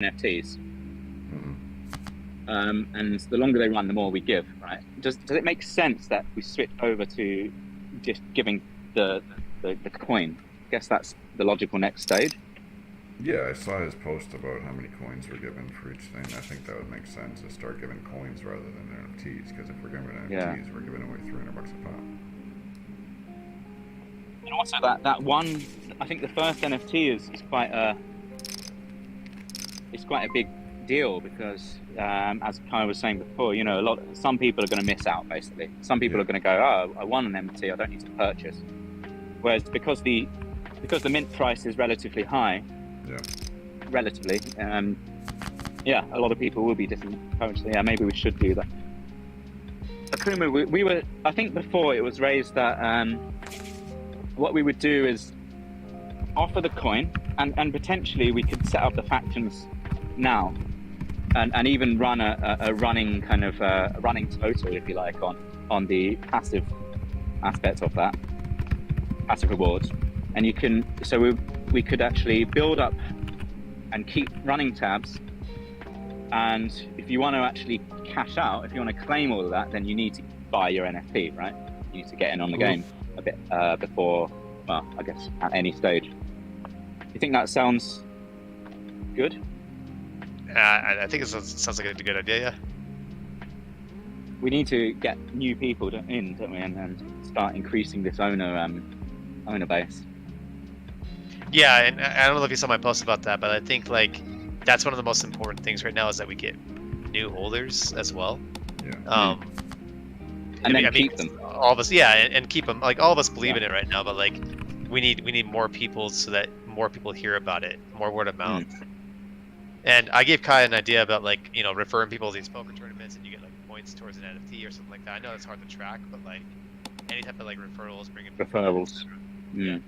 NFTs. And the longer they run, the more we give, right? Does it make sense that we switch over to just giving the coin? I guess that's the logical next stage. Yeah, I saw his post about how many coins were given for each thing. I think that would make sense to start giving coins rather than NFTs, because if we're giving NFTs, we're giving away $300 a pop. And also that one, I think the first NFT is quite a big deal because, as Kai was saying before, you know, some people are going to miss out. Basically, some people are going to go, "Oh, I won an NFT, I don't need to purchase." Whereas because the mint price is relatively high, relatively, a lot of people will be disencouraged. So, yeah, maybe we should do that. Akuma, we were, I think before it was raised that what we would do is offer the coin, and potentially we could set up the factions now, and even run a running kind of a running total, if you like, on the passive aspect of that, passive rewards. And you can, so we could actually build up and keep running tabs. And if you want to actually cash out, if you want to claim all of that, then you need to buy your NFT, right? You need to get in on the game a bit before, well, I guess at any stage. You think that sounds good? I think it sounds like a good idea, yeah. We need to get new people in, don't we? And start increasing this owner base. Yeah, and I don't know if you saw my post about that, but I think like that's one of the most important things right now is that we get new holders as well. Yeah. And then keep them. All of us, and keep them. Like all of us believe in it right now, but like we need more people so that more people hear about it, more word of mouth. And I gave Kai an idea about like, you know, referring people to these poker tournaments, and you get like points towards an NFT or something like that. I know it's hard to track, but like any type of like referrals, bringing referrals. Yeah.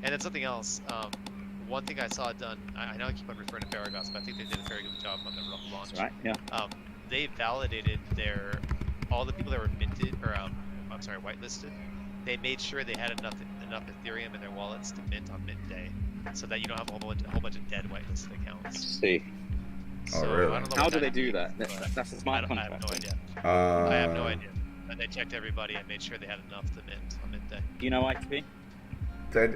And then something else. One thing I saw done. I know I keep on referring to Farragus, but I think they did a very good job on the launch. Right. Yeah. They validated all the people that were minted or whitelisted. They made sure they had enough Ethereum in their wallets to mint on mint day, so that you don't have a whole bunch of dead whitelisted accounts. I see. So, really? I don't know How do they do that? That's a smart contract. I have no idea. I have no idea. But they checked everybody and made sure they had enough to mint on mint day. Do you know ITP?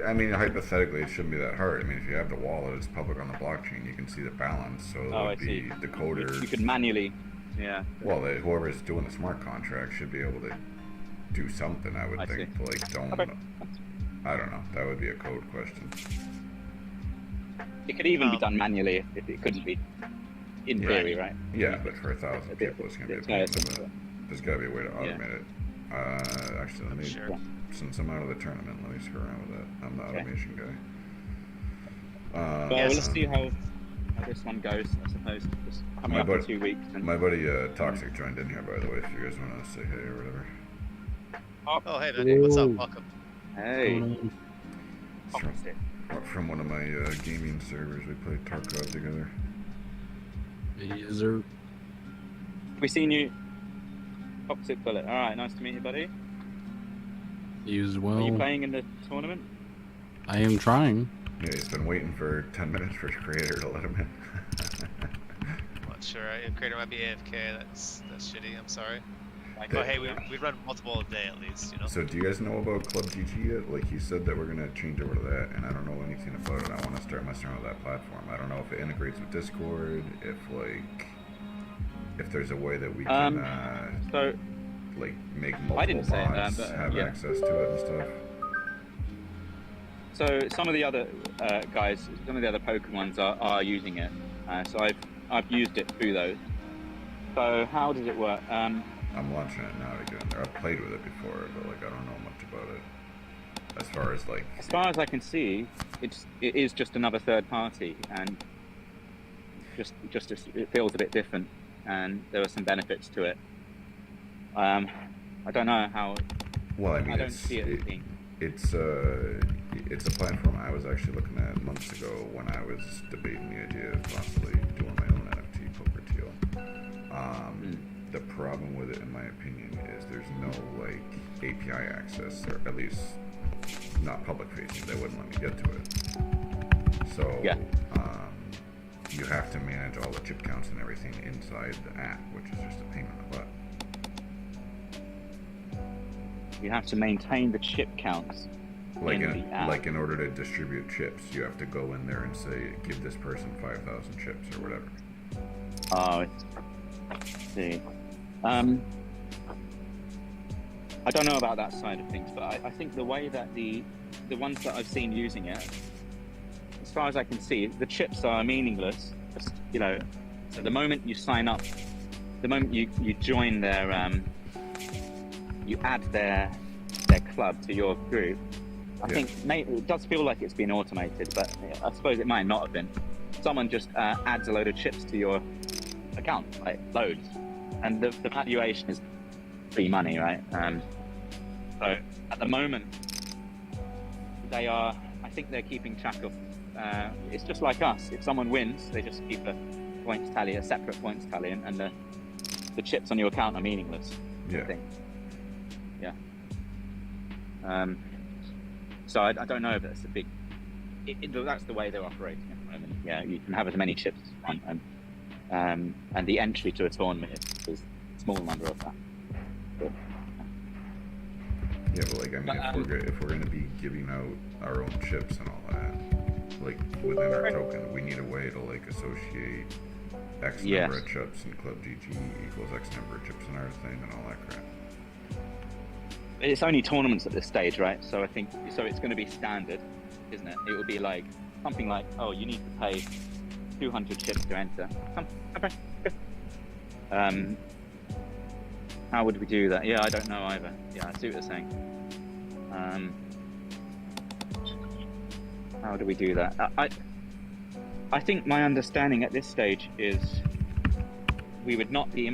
I mean, hypothetically, it shouldn't be that hard. I mean, if you have the wallet, it's public on the blockchain, you can see the balance. So it would be the coders. You could manually, yeah. Well, whoever's doing the smart contract should be able to do something, I would think. See. Like, I don't know. That would be a code question. It could even be done manually if it couldn't be in theory, right? Yeah, but for 1,000 people, it's going to be a pain. There's got to be a way to automate it. Actually, let me, since I'm out of the tournament, let me screw around with that. I'm the automation guy. Well, let's see how this one goes, I suppose. Just coming up in 2 weeks. My buddy Toxic joined in here, by the way, if you guys want to say hey or whatever. Oh, hey, man. What's up? Welcome. Hey. From one of my gaming servers, we played Tarkov together. Yes, sir. We seen you. Opposite bullet. All right, nice to meet you, buddy. You as well. Are you playing in the tournament? I am trying. Yeah, he's been waiting for 10 minutes for his creator to let him in. I'm not sure. Creator might be AFK. That's shitty. I'm sorry. But hey, we run multiple a day at least, you know. So do you guys know about Club GG yet? Like he said that we're gonna change over to that, and I don't know anything about it. I want to start messing around with that platform. I don't know if it integrates with Discord, if there's a way that we can like make multiple bots have access to it and stuff. So some of the other guys, some of the other poker ones are using it. So I've used it through those. So how does it work? I'm launching it now to get in there. I've played with it before, but like I don't know much about it. As far as I can see, it is just another third party, and it feels a bit different, and there are some benefits to it. I don't know how. Well, I mean, I don't see it being. It's a platform I was actually looking at months ago when I was debating the idea of possibly doing my own NFT poker deal. The problem with it, in my opinion, is there's no like API access, or at least not public facing. They wouldn't let me get to it. So you have to manage all the chip counts and everything inside the app, which is just a pain in the butt. You have to maintain the chip counts. Like in the app. like in order to distribute chips, you have to go in there and say, give this person 5,000 chips or whatever. Oh, let's see. I don't know about that side of things, but I think the way that the ones that I've seen using it, as far as I can see, the chips are meaningless. Just, you know, so the moment you sign up, the moment you join their, you add their club to your group, I think it does feel like it's been automated, but I suppose it might not have been. Someone just adds a load of chips to your account, like loads, and the valuation is free money, right? So at the moment, I think they're keeping track of. It's just like us. If someone wins, they just keep a points tally, a separate points tally, and the chips on your account are meaningless. Yeah. I think. Yeah. So I don't know if that's a big. That's the way they're operating at the moment. Yeah, you can have as many chips as you want, and the entry to a tournament is a small number of that. But, yeah, but like I mean, if we're gonna be giving out our own chips and all that, like within our token, we need a way to like associate X number of chips in Club GG equals X number of chips in our thing and all that crap. It's only tournaments at this stage, right? So I think it's going to be standard, isn't it? It would be like something like, oh, you need to pay 200 chips to enter. Okay. How would we do that? Yeah, I don't know either. Yeah, I see what you're saying. How do we do that? I think my understanding at this stage is we would not be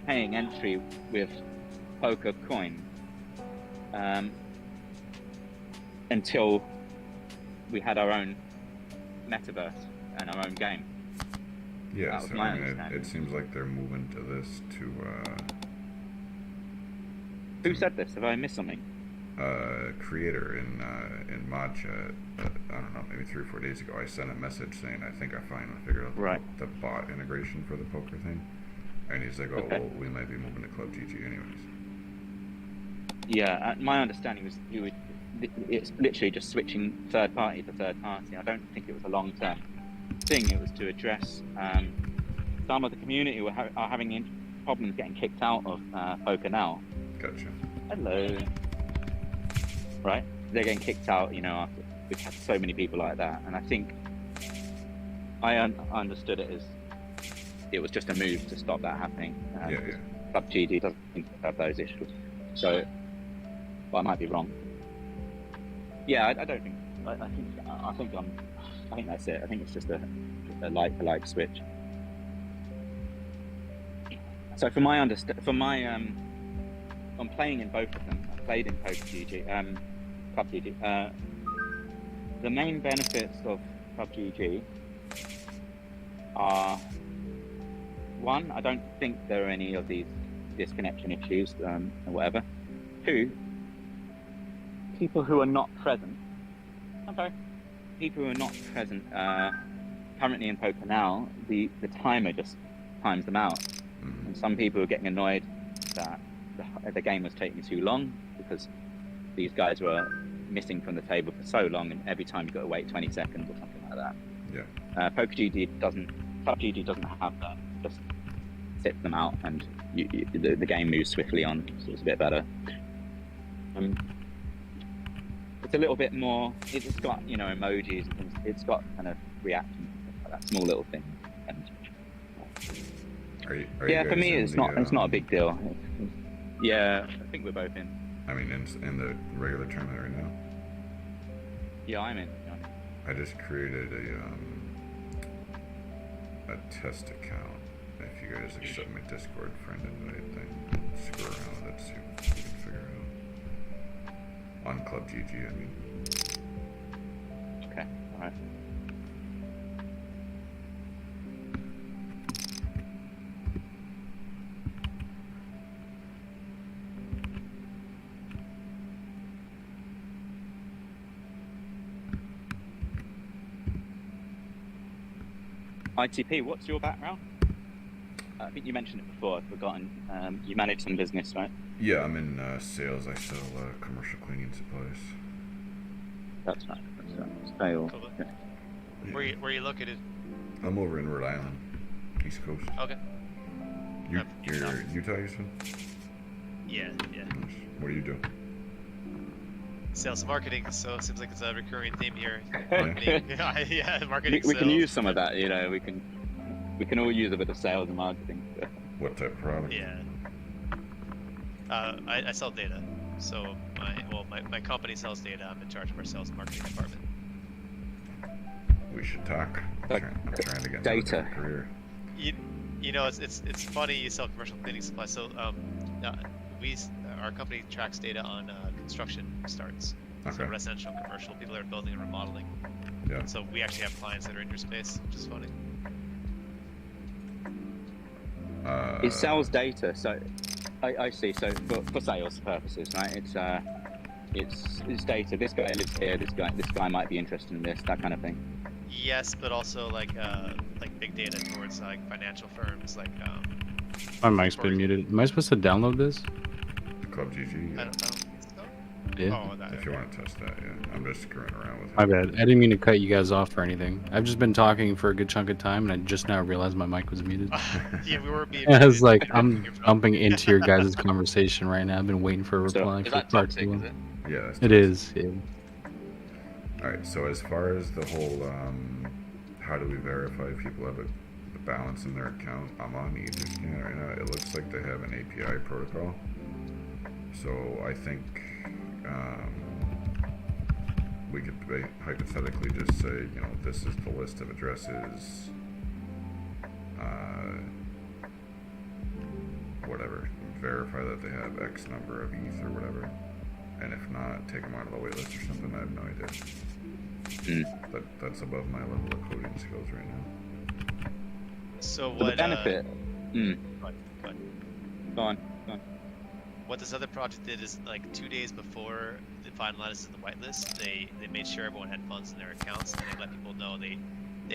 paying entry with Poker coin until we had our own metaverse and our own game. Yeah, so I mean, it seems like they're moving to this to. Who said this? Have I missed something? Creator in mod chat. I don't know, maybe 3 or 4 days ago. I sent a message saying I think I finally figured out the bot integration for the poker thing, and he's like, "Oh, okay. Well, we might be moving to Club GG anyways." Yeah, my understanding was it's literally just switching third party to third party. I don't think it was a long-term thing. It was to address some of the community are having problems getting kicked out of Poker now. Gotcha. Hello. Right? They're getting kicked out, after we've had so many people like that. And I think I understood it as it was just a move to stop that happening. Club GG doesn't have those issues. So, but I might be wrong. Yeah, I don't think. I think that's it. I think it's just a like switch. So I'm playing in both of them. I played in Poker GG, Club GG. The main benefits of Club GG are, one, I don't think there are any of these disconnection issues or whatever. 2, people who are not present. Okay. People who are not present currently in Poker now, the timer just times them out. And some people are getting annoyed that the game was taking too long because these guys were missing from the table for so long, and every time you've got to wait 20 seconds or something like that. Yeah. Club GG doesn't have that. It just sits them out, and the game moves swiftly on, so it's a bit better. It's a little bit more. It's got emojis and things. It's got kind of reactions, like that small little thing. And are you for me, it's not a big deal. Yeah, I think we're both in. I mean, in the regular tournament right now. Yeah, I'm in. Yeah. I just created a test account. If you guys accept my Discord friend invite thing, screw around with it, see what we can figure out. On Club GG, I mean. Okay, alright. ITP, what's your background? I think you mentioned it before. I've forgotten. You manage some business, right? Yeah, I'm in sales. I sell commercial cleaning supplies. That's right. Sales. Cool. Okay. Where you located? I'm over in Rhode Island, East Coast. Okay. You're Utah. Utah, you said? Yeah. Nice. What do you do? Sales and marketing, so it seems like it's a recurring theme here. Yeah. Marketing. We can sales. use some of that. You know, we can all use a bit of sales and marketing. What type of product? Yeah. I sell data, so my company sells data. I'm in charge of our sales and marketing department. We should talk. I'm trying to get Data. into a career. You know, it's funny you sell commercial cleaning supplies. So our company tracks data on construction starts. Okay. So residential and commercial, people that are building and remodeling. Yeah. So we actually have clients that are in your space, which is funny. It sells data, so I see. So for sales purposes, right? It's data. This guy lives here. This guy might be interested in this, that kind of thing. Yes, but also like big data towards like financial firms, like My mic's been muted. Am I supposed to download this? The Club GG. I don't think so. Yeah. Oh, that. If you want to test that, yeah. I'm just screwing around with it. My bad. I didn't mean to cut you guys off or anything. I've just been talking for a good chunk of time, and I just now realized my mic was muted. Yeah, we were being. I was like, I'm jumping into your guys' conversation right now. I've been waiting for a reply So, is for that part toxic? 2. Is it? Yeah. That's It is. Yeah. Alright, so as far as the whole, how do we verify people have a balance in their account, I'm on EtherScan right now. It looks like they have an API protocol. So I think we could hypothetically just say, you know, this is the list of addresses, whatever, verify that they have X number of ETH or whatever. And if not, take them out of the waitlist or something. I have no idea. That's above my level of coding skills right now. So For what? the benefit. Go on. What this other project did is like 2 days before the finalized the whitelist, they made sure everyone had funds in their accounts, and they let people know they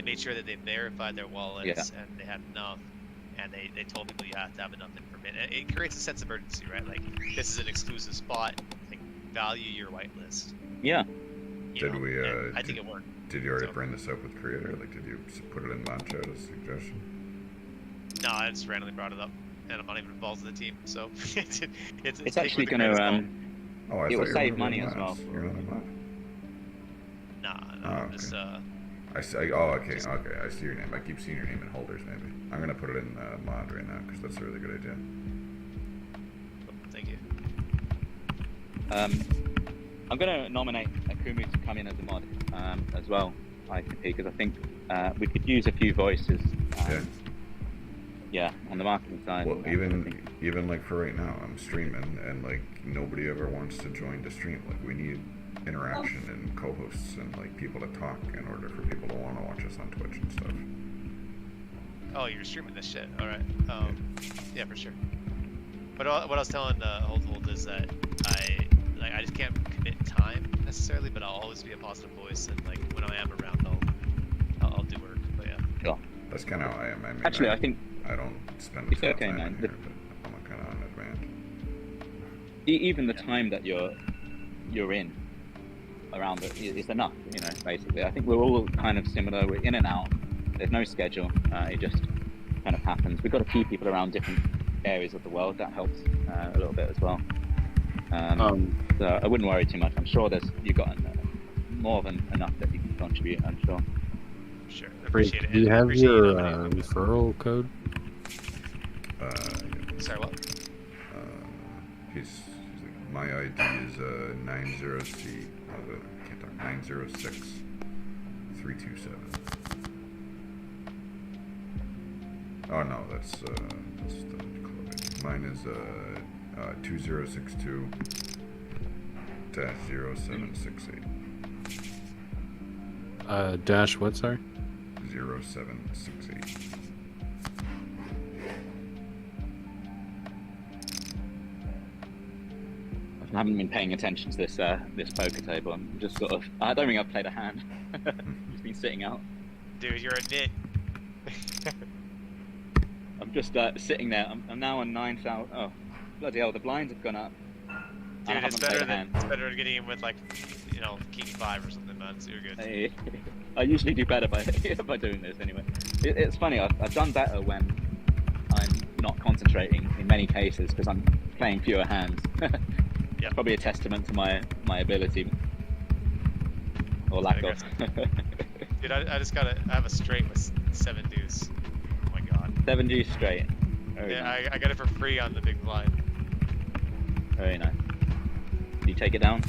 made sure that they verified their wallets and they had enough, and they told people you have to have enough information. It creates a sense of urgency, right? Like this is an exclusive spot. Like value your whitelist. Yeah. I think it worked. Did you already bring this up with Creator? Like, did you put it in launch out as a suggestion? No, I just randomly brought it up, and I'm not even involved in the team, so It's actually going to it will save money as well. You're not in Nah, I'm just I see. Oh, okay. I see your name. I keep seeing your name in holders. Maybe I'm gonna put it in mod right now because that's a really good idea. Thank you. I'm going to nominate Akumu to come in as a mod as well, ITP, because I think we could use a few voices. Yeah, on the marketing side. Well, even like for right now, I'm streaming and like nobody ever wants to join the stream. Like we need interaction and co-hosts and like people to talk in order for people to want to watch us on Twitch and stuff. Oh, you're streaming this shit. All right. Yeah, for sure. But what I was telling Hold is that I just can't commit time necessarily, but I'll always be a positive voice, and like when I am around, I'll do work. But yeah. Sure. That's kind of how I am. I mean, Actually, I think I don't spend a ton of time man. in here, but I'm kind of on advance. Even the time that you're in around it is enough, you know. Basically, I think we're all kind of similar. We're in and out. There's no schedule. It just kind of happens. We've got a few people around different areas of the world. That helps a little bit as well. So I wouldn't worry too much. I'm sure you've got more than enough that you can contribute. I'm sure. Sure. Appreciate it. Do you have your referral code? Sorry, what? He's like, my ID is 90C. I can't talk. 906 327. Oh no, that's the club ID. Mine is 2062 -0768. Dash what, sorry? 0768. I haven't been paying attention to this poker table. I'm just sort of. I don't think I've played a hand. Just been sitting out. Dude, you're a nit. I'm just sitting there. I'm now on 9,000. Oh, bloody hell! The blinds have gone up. Dude, I it's haven't played better a hand. than getting him with like, King 5 or something, man. So you're good. I usually do better by by doing this anyway. It's funny. I've done better when I'm not concentrating in many cases because I'm playing fewer hands. Yeah. Probably a testament to my ability or lack of. Dude, I have a straight with 7 deuce. Oh my god. 7 deuce straight. Very Yeah, nice. I got it for free on the big blind. Very nice. Do you take it down?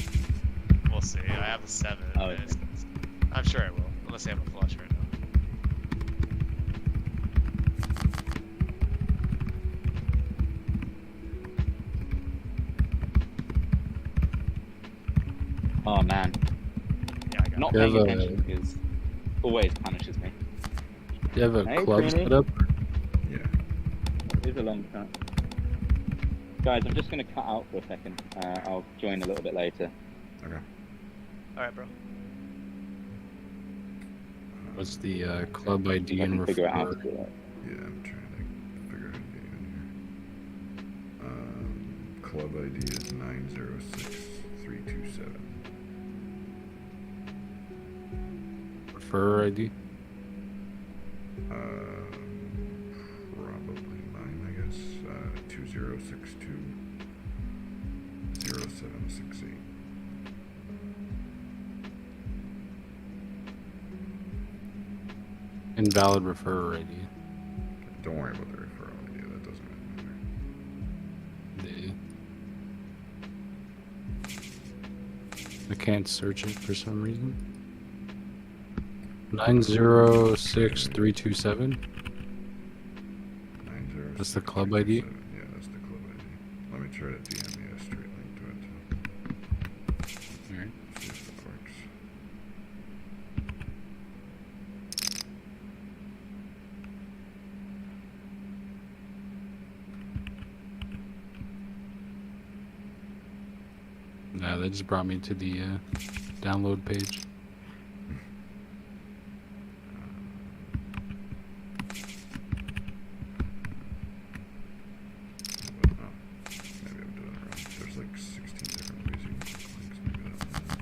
We'll see. I have the 7. Oh, okay. I'm sure I will, unless I have a flush right now. Oh man. Yeah, I got Not it. paying attention is always punishes me. Do you have a Hey, club Trini. set up? Yeah. It is a long cut. Guys, I'm just going to cut out for a second. I'll join a little bit later. Okay. Alright, bro. What's the club ID I and can figure it out. refer? Yeah, I'm trying to figure out the in here. Club ID is 906327. Refer ID? Probably mine, I guess. 20620768. Invalid refer ID. Don't worry about the referral ID. That doesn't really matter. I can't search it for some reason. 906327. 906327. That's the club ID? Yeah, that's the club ID. Let me try to DM you a straight link to it. Alright. See if that works. Nah, that just brought me to the download page. Maybe I'm doing it wrong. There's like 16 different ways you can click links. Maybe that's not it.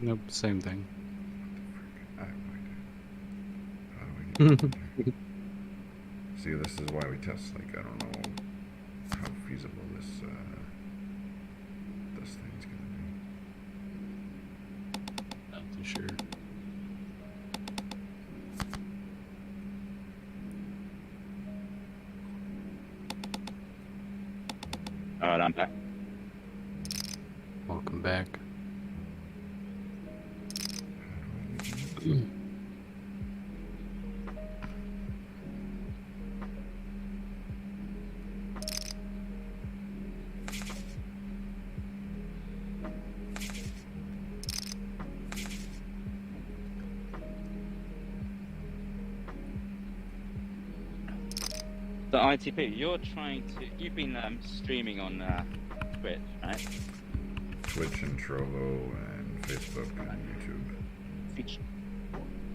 Nope, same thing. What the frick? I have no idea. How do I get it there? See, this is why we test. Like, I don't know how feasible this thing's gonna be. Not too sure. Alright, I'm back. Welcome back. How do I get in? So ITP, you've been streaming on Twitch, right? Twitch and Trovo and Facebook and YouTube.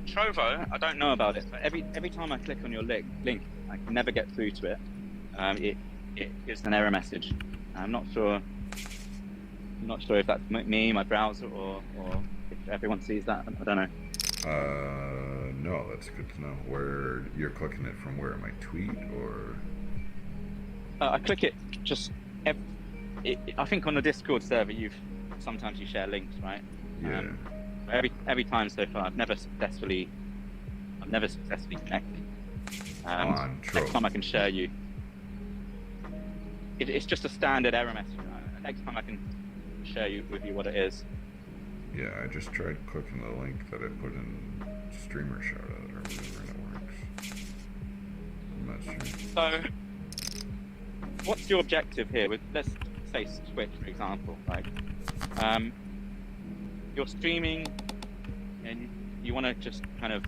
Trovo, I don't know about it, but every time I click on your link, I can never get through to it. It gives an error message. I'm not sure if that's me, my browser, or if everyone sees that. I don't know. No, that's good to know. Where you're clicking it from? Where my tweet or? I click it just. I think on the Discord server, sometimes you share links, right? Yeah. Every time so far, I've never successfully connected. On Next Trovo. time I can share you. It's just a standard error message. Right? Next time I can share with you what it is. Yeah, I just tried clicking the link that I put in Streamer Shoutout or whatever, and it works. I'm not sure. So, what's your objective here? Let's say Twitch, for example. Like, you're streaming, and you want to just kind of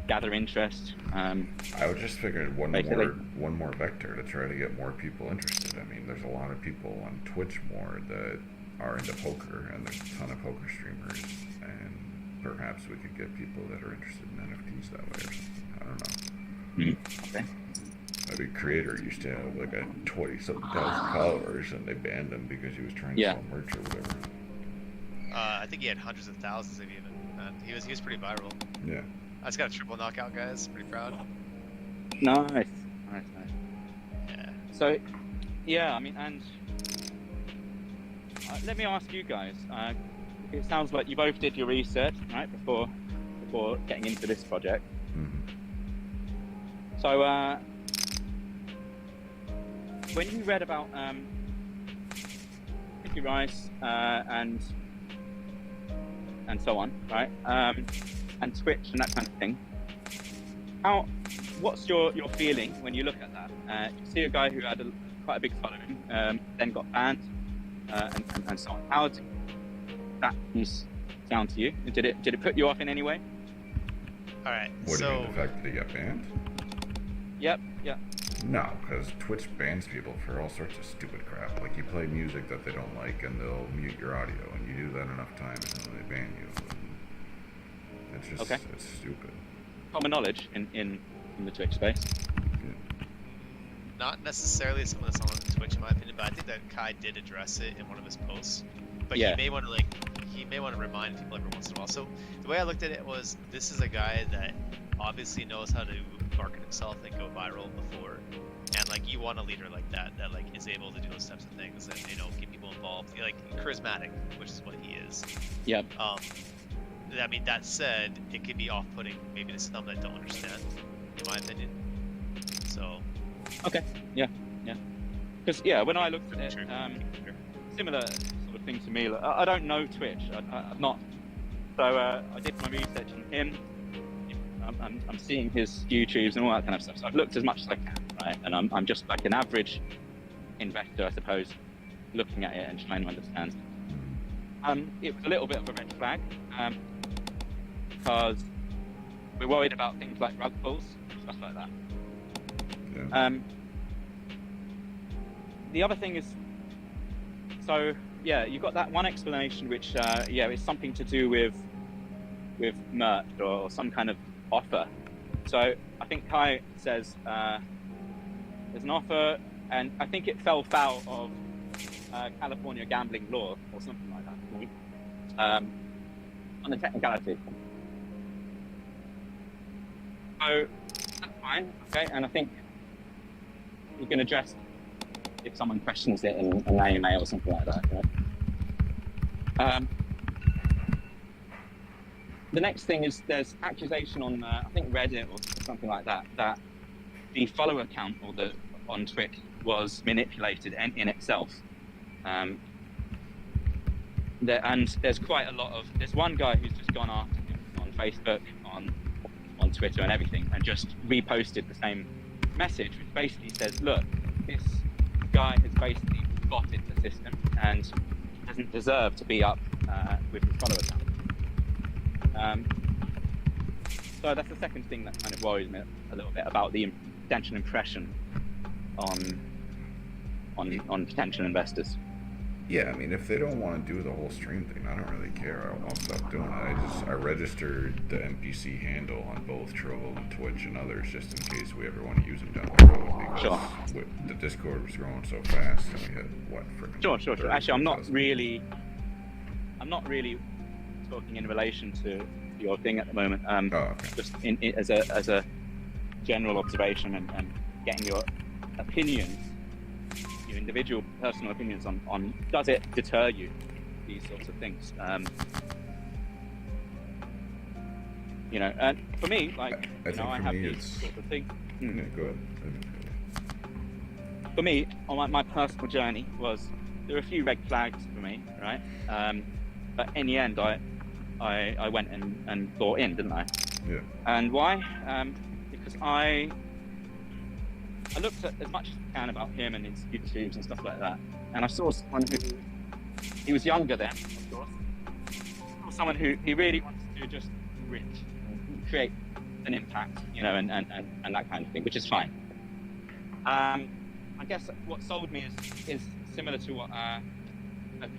gather interest. I would just figured one Basically. more vector to try to get more people interested. I mean, there's a lot of people on Twitch more that are into poker, and there's a ton of poker streamers, and perhaps we could get people that are interested in NFTs that way or something. I don't know. Okay. Every creator used to have like a 20-something thousand followers, and they banned him because he was trying to sell merch or whatever. I think he had hundreds of thousands of even. He was pretty viral. Yeah. I just got a triple knockout, guys. Pretty proud. Nice. Yeah. So, yeah, I mean, and let me ask you guys. It sounds like you both did your research, right, before getting into this project. Mm-hmm. So, when you read about Sticky Rice and so on, right, and Twitch and that kind of thing, what's your feeling when you look at that? You see a guy who had quite a big following, then got banned, and so on. How did that sound to you? Did it put you off in any way? All right. What do you mean, the fact that he got banned? Yep. No, because Twitch bans people for all sorts of stupid crap. Like, you play music that they don't like, and they'll mute your audio, and you do that enough times, and then they ban you. It's just, it's stupid. Common knowledge in the Twitch space. Yeah. Not necessarily some of this on Twitch, in my opinion, but I think that Kai did address it in one of his posts. But he may want to remind people every once in a while. So the way I looked at it was, this is a guy that obviously knows how to market himself and go viral before, and like, you want a leader like that like is able to do those types of things and get people involved, like charismatic, which is what he is. Yep. I mean, that said, it could be off-putting maybe to some that don't understand, in my opinion. So. Okay. Yeah. Because when I looked at it, similar sort of thing to me. Like, I don't know Twitch. I'm not. So I did my research on him. I'm seeing his YouTubes and all that kind of stuff. So I've looked as much as I can, right? And I'm just like an average investor, I suppose, looking at it and trying to understand. It was a little bit of a red flag, because we're worried about things like rug pulls, stuff like that. Yeah. The other thing is, so you've got that one explanation, which it's something to do with merch or some kind of offer. So I think Kai says there's an offer, and I think it fell foul of California gambling law or something like that, on the technicality. So that's fine, okay, and I think you can address if someone questions it in an AMA or something like that, right? The next thing is there's accusation on I think Reddit or something like that, that the follower count on Twitch was manipulated in itself. And there's quite a lot of, there's one guy who's just gone after him on Facebook, on Twitter and everything, and just reposted the same message, which basically says, look, this guy has basically botted the system and doesn't deserve to be up with his follower count. So that's the second thing that kind of worries me a little bit about the potential impression on potential investors. Yeah, I mean, if they don't want to do the whole stream thing, I don't really care. I'll stop doing it. I registered the NPC handle on both Trovo and Twitch and others just in case we ever want to use them down the road, because the Discord was growing so fast and we had Sure. Actually, I'm not really talking in relation to your thing at the moment. Just as a general observation and getting your opinions, your individual personal opinions on does it deter you, these sorts of things. And for me, like, I have these sorts of things. Yeah, go ahead. For me, on my personal journey, there were a few red flags for me, right? But in the end, I went and bought in, didn't I? Yeah. And why? Because I looked at as much as I can about him and his YouTubes and stuff like that, and I saw someone he was younger then, of course. I saw someone who he really wants to just rich, and create an impact, and that kind of thing, which is fine. I guess what sold me is similar to what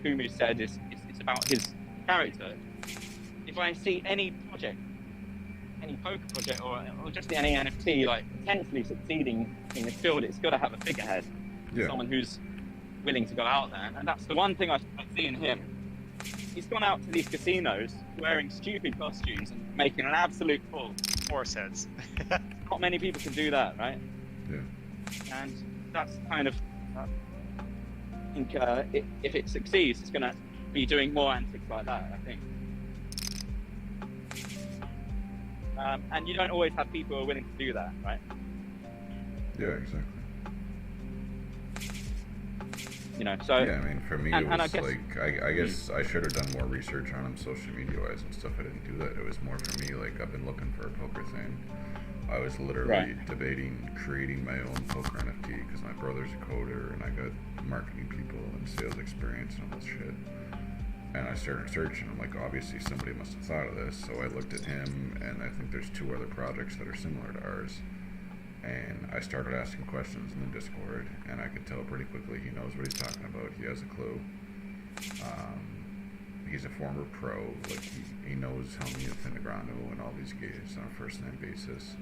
Kumu said. It's about his character. If I see any project any poker project or just any NFT like potentially succeeding in this field, it's got to have a figurehead, someone who's willing to go out there. And that's the one thing I see in him. He's gone out to these casinos wearing stupid costumes and making an absolute fool. Horse heads. Not many people can do that, right? Yeah. And that's kind of, I think if it succeeds, it's going to be doing more antics like that, I think. And you don't always have people who are willing to do that, right? Yeah, exactly. You know, so yeah, I mean, for me, it was I guess, like I guess I should have done more research on him, social media wise and stuff. I didn't do that. It was more for me, like I've been looking for a poker thing. I was literally debating creating my own poker NFT because my brother's a coder and I got marketing people and sales experience and all this shit. And I started searching. I'm like, obviously somebody must have thought of this. So I looked at him, and I think there's 2 other projects that are similar to ours. And I started asking questions in the Discord, and I could tell pretty quickly he knows what he's talking about. He has a clue. He's a former pro. Like he knows Helmy Finnegrando and all these guys on a first-name basis.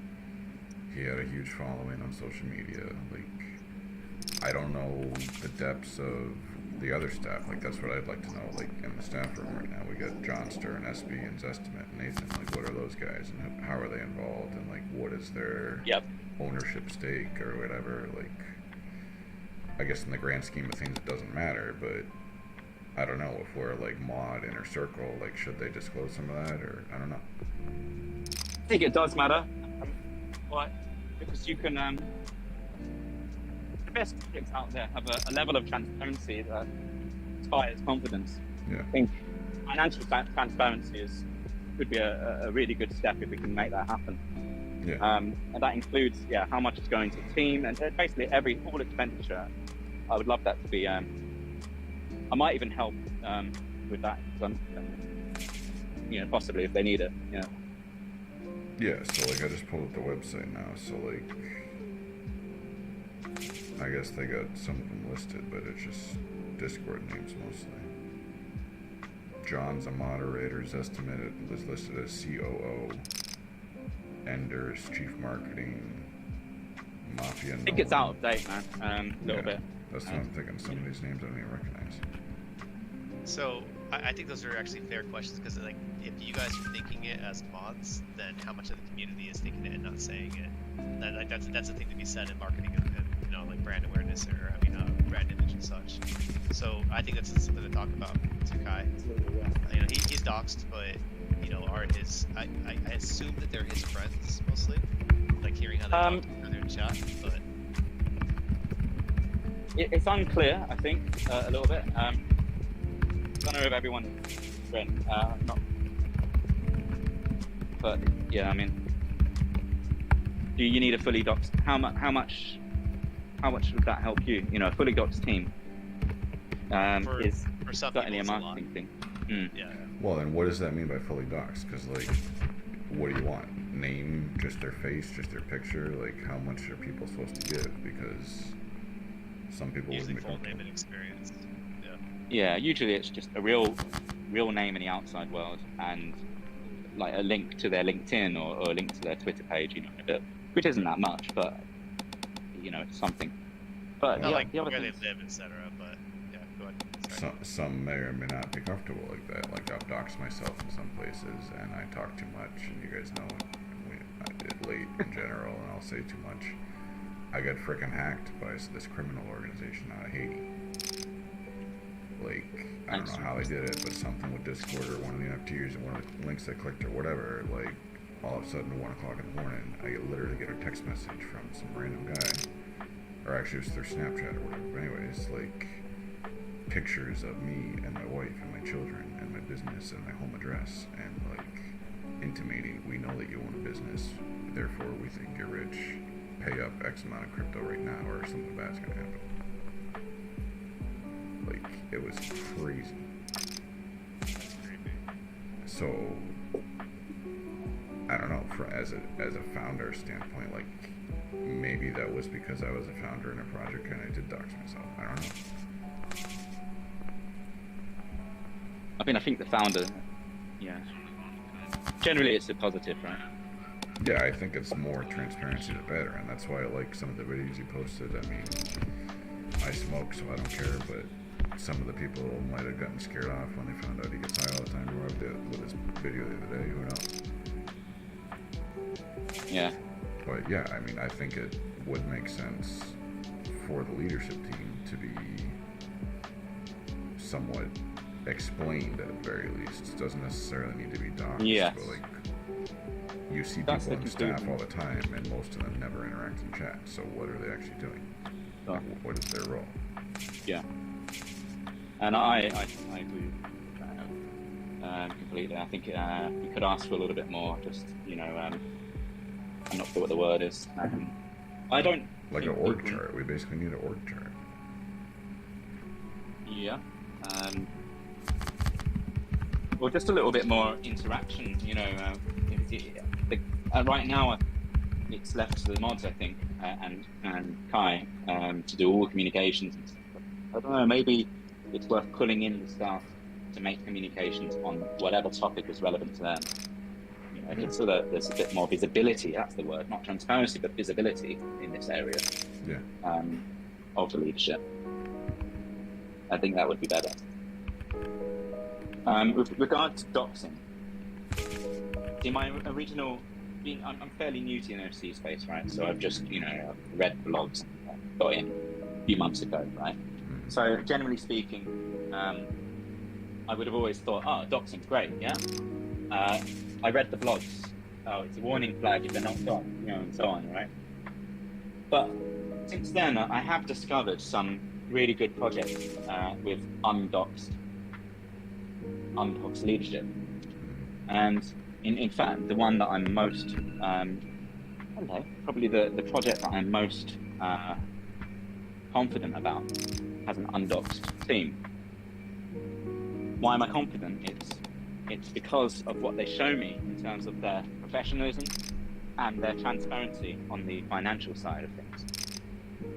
He had a huge following on social media. Like, I don't know the depths of the other staff. Like, that's what I'd like to know. Like, in the staff room right now, we got Johnster and SB and Zestimate and Nathan. Like, what are those guys and how are they involved? And like, what is their ownership stake or whatever? Like, I guess in the grand scheme of things, it doesn't matter. But I don't know if we're like mod inner circle. Like, should they disclose some of that or I don't know. I think it does matter. Why? Because you can. The best projects out there have a level of transparency that inspires confidence. Yeah. I think financial transparency could be a really good step if we can make that happen. Yeah. And that includes how much is going to the team and basically all expenditure. I would love that to be. I might even help with that. Possibly if they need it. Yeah. Yeah, so like I just pulled up the website now, so like I guess they got some of them listed, but it's just Discord names mostly. John's a moderator, Zestimate is listed as COO, Ender's Chief Marketing, Mafia. I think it's out of date, man. A little bit. That's what I'm thinking. Some of these names I don't even recognize. So I think those are actually fair questions because like if you guys are thinking it as mods, then how much of the community is thinking it and not saying it? That's a thing to be said in marketing and like brand awareness or brand image and such. So I think that's something to talk about to Kai. He's doxed, but are his I assume that they're his friends mostly, like hearing how they talk to each other in chat, but it's unclear. I think a little bit. I don't know if everyone's friend, not. But yeah, I mean, do you need a fully doxed? How much would that help you? A fully doxed team is for some certainly a people, marketing thing. Yeah. Well, then what does that mean by fully doxed? Because like, what do you want? Name, just their face, just their picture? Like, how much are people supposed to give? Because some people usually wouldn't be full name and experience. Yeah, usually it's just a real name in the outside world and like a link to their LinkedIn or a link to their Twitter page, which isn't that much, but it's something. But not like the other where they things, live, etc. But yeah, go ahead. Sorry. Some may or may not be comfortable like that. Like I've doxed myself in some places, and I talk too much, and you guys know I did late in general, and I'll say too much. I got frickin' hacked by this criminal organization out of Haiti. Like, I don't know how they did it, but something with Discord or one of the NFTs or one of the links I clicked or whatever, like, all of a sudden at 1 o'clock in the morning, I literally get a text message from some random guy, or actually it was through Snapchat or whatever, but anyways, like, pictures of me and my wife and my children and my business and my home address, and, like, intimating, we know that you own a business, therefore we think you're rich, pay up X amount of crypto right now or something bad's gonna happen. Like, it was crazy. That's creepy. So, I don't know, as a founder standpoint, like, maybe that was because I was a founder in a project and I did dox myself. I don't know. I think the founder, generally it's a positive, right? Yeah, I think it's more transparency the better, and that's why I like some of the videos he posted. I mean, I smoke, so I don't care, but some of the people might have gotten scared off when they found out he gets high all the time. With his video the other day, who knows? Yeah. But yeah, I mean, I think it would make sense for the leadership team to be somewhat explained at the very least. It doesn't necessarily need to be doxed, Yes. but like, you see That's people the on staff conclusion. all the time, and most of them never interact in chat. So what are they actually doing? Oh. Like, what is their role? Yeah. And I agree with that completely. I think we could ask for a little bit more. Just I'm not sure what the word is. I don't Like an think org people- chart. We basically need an org chart. Yeah. Or just a little bit more interaction. Right now it's left to the mods, I think, and Kai to do all communications. And stuff. I don't know. Maybe it's worth pulling in the staff to make communications on whatever topic is relevant to them. It's so that there's a bit more visibility. That's the word, not transparency, but visibility in this area. Yeah. Of the leadership. I think that would be better. With regard to doxing, in my original, I'm fairly new to the NFC space, right? So I've just, read blogs and got in a few months ago, right? So generally speaking, I would have always thought, doxing's great, yeah? I read the blogs. Oh, it's a warning flag if they're not doxed, and so on, right? But since then, I have discovered some really good projects with undoxed leadership. And in fact, the one that I'm most, probably the project that I'm most confident about has an undoxed team. Why am I confident? It's because of what they show me in terms of their professionalism and their transparency on the financial side of things.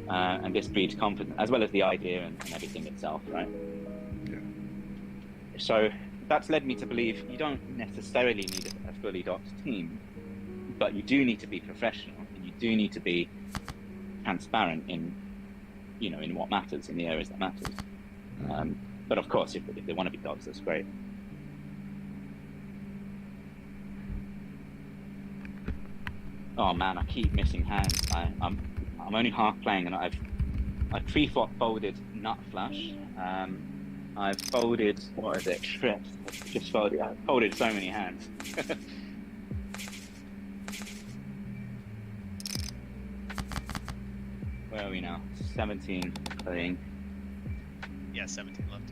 And this breeds confidence, as well as the idea and everything itself, right? Yeah. So that's led me to believe you don't necessarily need a fully doxed team, but you do need to be professional, and you do need to be transparent in what matters, in the areas that matters. But of course, if they want to be doxed, that's great. Oh man, I keep missing hands. I'm only half playing, and I've pre-flop folded nut flush. I've folded, what is it? Trips. Just folded. I've folded so many hands. Where are we now? 17, I think. Yeah, 17 left.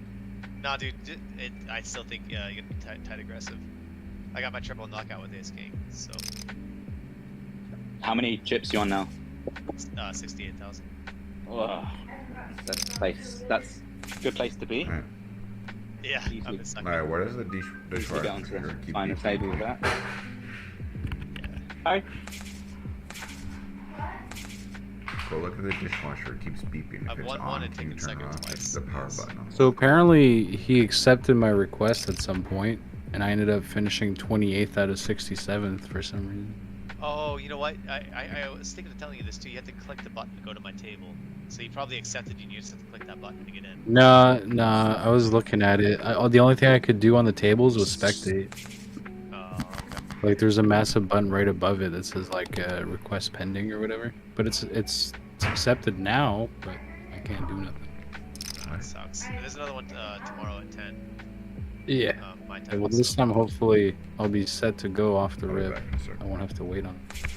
Nah, dude, I still think you gotta be tight aggressive. I got my triple knockout with Ace King, so. How many chips you on now? 68,000. Oh, that's a good place to be. Alright. Yeah, Easily. I'm in second. Alright, where does the Easily dishwasher get onto the keep final beeping? table with that. Yeah. Hi. Go look at the dishwasher. It keeps beeping. If I've it's won on, one and can you taken turn it second off? twice. It's the power Yes. button. So apparently he accepted my request at some point, and I ended up finishing 28th out of 67th for some reason. Oh, you know what? I was thinking of telling you this too. You have to click the button to go to my table. So you probably accepted. You just have to click that button to get in. Nah, I was looking at it. The only thing I could do on the tables was spectate. Oh, okay. Like there's a massive button right above it that says like request pending or whatever. But it's accepted now, but I can't do nothing. That sucks. There's another one tomorrow at 10. Yeah. My time. Well, this time hopefully I'll be set to go off the I'll be rip. back in a second. I won't have to wait on it.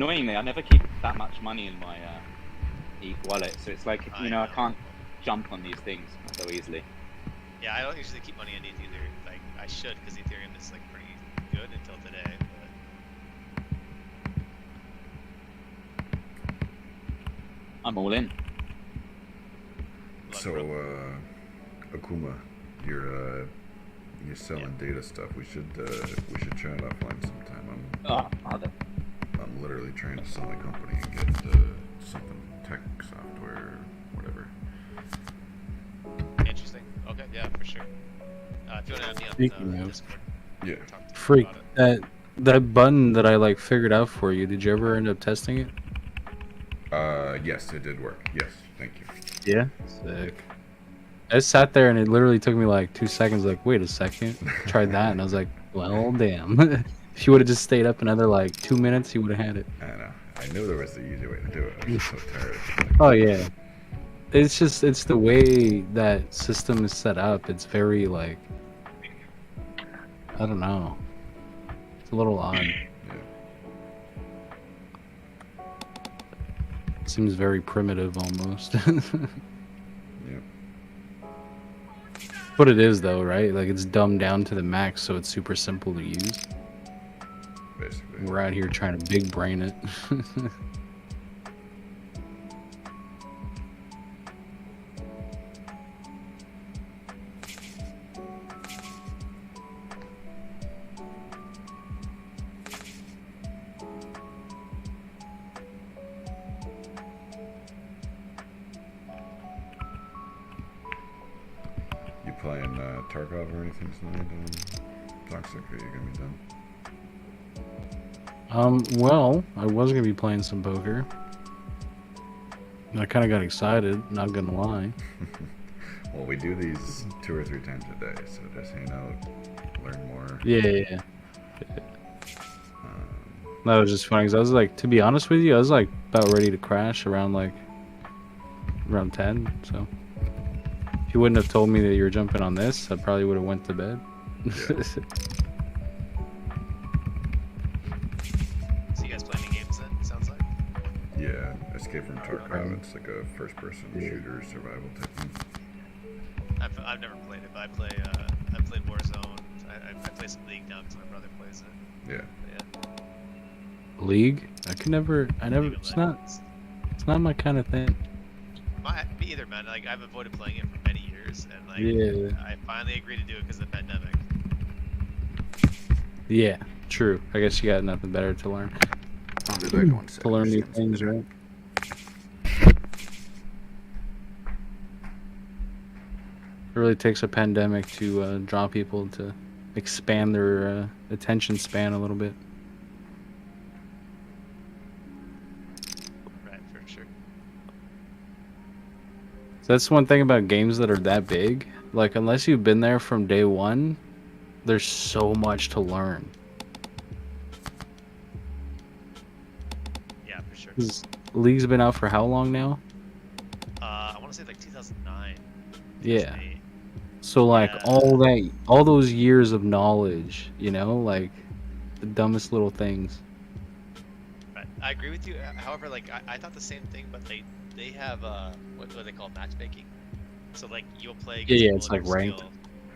annoyingly, I never keep that much money in my ETH wallet, so it's like I I know. can't jump on these things so easily. Yeah, I don't usually keep money in ETH either. Like I should, because Ethereum is like pretty good until today. But I'm all in. So, Akuma, you're selling data stuff. We should chat offline sometime. Oh, mother. I'm literally trying to sell my company and get something tech software, whatever. interesting. Okay, yeah, for sure. If you want to add me Speaking on of- Discord, Yeah. talk to me Freak, about it. that button that I like figured out for you. Did you ever end up testing it? Yes, it did work. Yes, thank you. Yeah. Sick. I sat there and it literally took me like 2 seconds. Like, wait a second. Tried that and I was like, well, damn. If you would have just stayed up another like 2 minutes, you would have had it. I know. I knew there was the easy way to do it. I was just so tired. Oh yeah. It's the way that system is set up. It's very like, I don't know. It's a little odd. Yeah. Seems very primitive almost. Yep. What it is though, right? Like it's dumbed down to the max, so it's super simple to use. Basically. We're out here trying to big brain it. You playing Tarkov or anything tonight? Toxic? Are you gonna be done? Well, I was gonna be playing some poker. I kind of got excited, not gonna lie. Well, we do these 2 or 3 times a day, so just hang out, learn more. Yeah. Um, That was just funny because I was like, to be honest with you, I was like about ready to crash around 10. So if you wouldn't have told me that you were jumping on this, I probably would have went to bed. Yeah. So you guys play any games then? It sounds like. yeah, Escape from Tarkov. It's like a first-person shooter survival type thing. I've never played it, but I played Warzone. I play some League now because my brother plays it. Yeah. But yeah. League? I never. League of It's not. Legends. It's not my kind of thing. Me either, man. Like I've avoided playing it for many years, and like Yeah. I finally agreed to do it because of the pandemic. Yeah. True. I guess you got nothing better to learn. I'll be back in 1 second. To learn Just new getting some things, dinner. right? It really takes a pandemic to draw people to expand their attention span a little bit. Right, for sure. So that's one thing about games that are that big. Like, unless you've been there from day one, there's so much to learn. Yeah, for sure. 'Cause League's been out for how long now? I want to say like 2009. Yeah. 2008. So like Yeah. all those years of knowledge, you know, like the dumbest little things. Right. I agree with you. However, like I thought the same thing, but they have what do they call matchmaking? So like you'll play against Yeah, people it's of like your ranked. skill.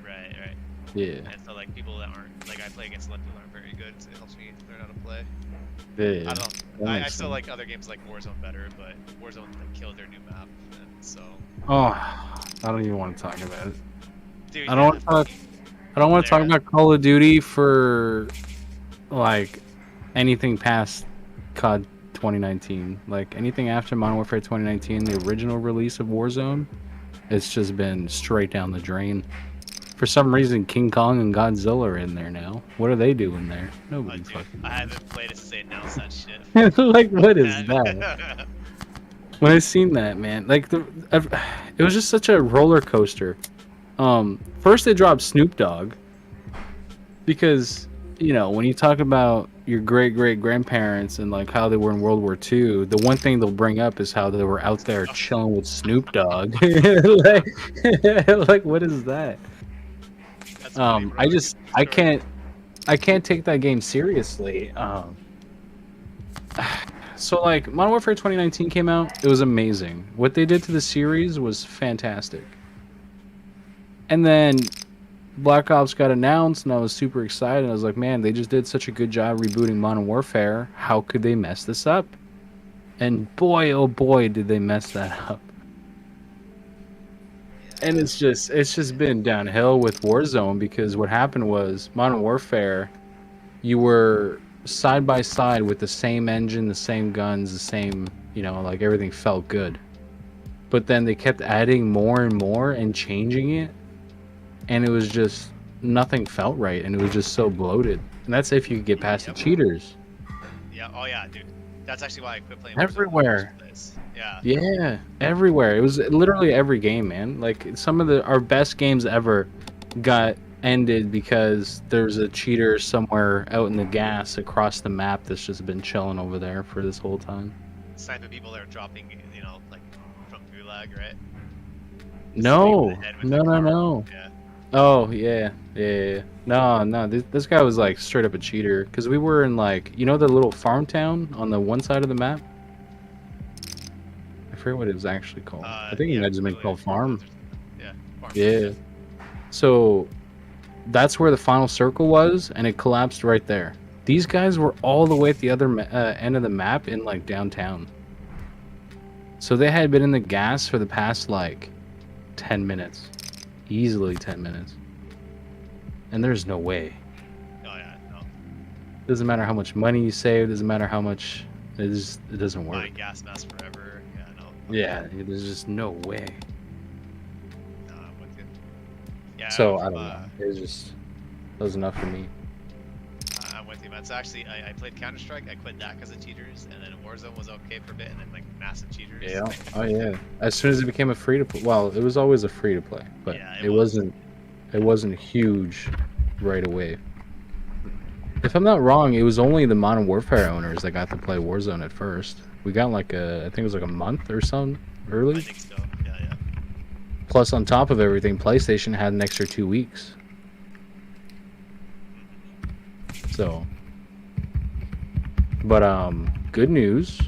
Right, right. Yeah. And so like people that aren't like I play against a lot of people that aren't very good, so it helps me learn how to play. Yeah. I don't that know. I makes still sense. like other games like Warzone better, but Warzone like, killed their new map, and so Oh, I don't even want to talk about it. dude, I don't want to talk. I don't want to talk there. about Call of Duty for like anything past COD 2019. Like anything after Modern Warfare 2019, the original release of Warzone, it's just been straight down the drain. For some reason, King Kong and Godzilla are in there now. What are they doing there? Nobody Dude, fucking I knows. haven't played it since they announced that shit. Like, what is And- that? When I seen that, man, like it was just such a roller coaster. First they dropped Snoop Dogg because you know when you talk about your great grandparents and like how they were in World War II, the one thing they'll bring up is how they were out there chilling with Snoop Dogg. like what is that? That's funny, bro. I Story. can't take that game seriously. So like Modern Warfare 2019 came out, it was amazing. What they did to the series was fantastic. And then Black Ops got announced, and I was super excited. I was like, man, they just did such a good job rebooting Modern Warfare. How could they mess this up? And boy, oh boy, did they mess that up. And it's just been downhill with Warzone, because what happened was Modern Warfare, you were side by side with the same engine, the same guns, the same, like everything felt good. But then they kept adding more and more and changing it, and it was just nothing felt right, and it was just so bloated. And that's if you could get past the cheaters. Yeah. Oh yeah, dude. That's actually why I quit playing. Everywhere. Yeah. Yeah, everywhere. It was literally every game, man. Like some of our best games ever got ended because there's a cheater somewhere out in the gas across the map that's just been chilling over there for this whole time. Sniping people that are dropping, like from Gulag, right? No. Yeah. Oh, yeah. No, this guy was like straight up a cheater, because we were in like, the little farm town on the one side of the map? I forget what it was actually called. I think it might have just been called Farm. Yeah, Farm. Yeah. So that's where the final circle was, and it collapsed right there. These guys were all the way at the other end of the map in like downtown. So they had been in the gas for the past like 10 minutes. Easily 10 minutes. And there's no way. Oh yeah, no. Doesn't matter how much money you save, doesn't matter how much, it doesn't work. Buying gas mask forever. Yeah, no. Yeah, there's just no way. No, I'm with you. Yeah. So I don't know. It was enough for me. I'm with you, man. So actually, I played Counter Strike. I quit that because of cheaters, and then Warzone was okay for a bit, and then like massive cheaters. Yeah. Oh yeah. As soon as it became a free to play, well, it was always a free to play, but Yeah, it wasn't huge right away. If I'm not wrong, it was only the Modern Warfare owners that got to play Warzone at first. We got I think it was like a month or something early. I think so. Yeah. Plus, on top of everything, PlayStation had an extra 2 weeks. So, but good news.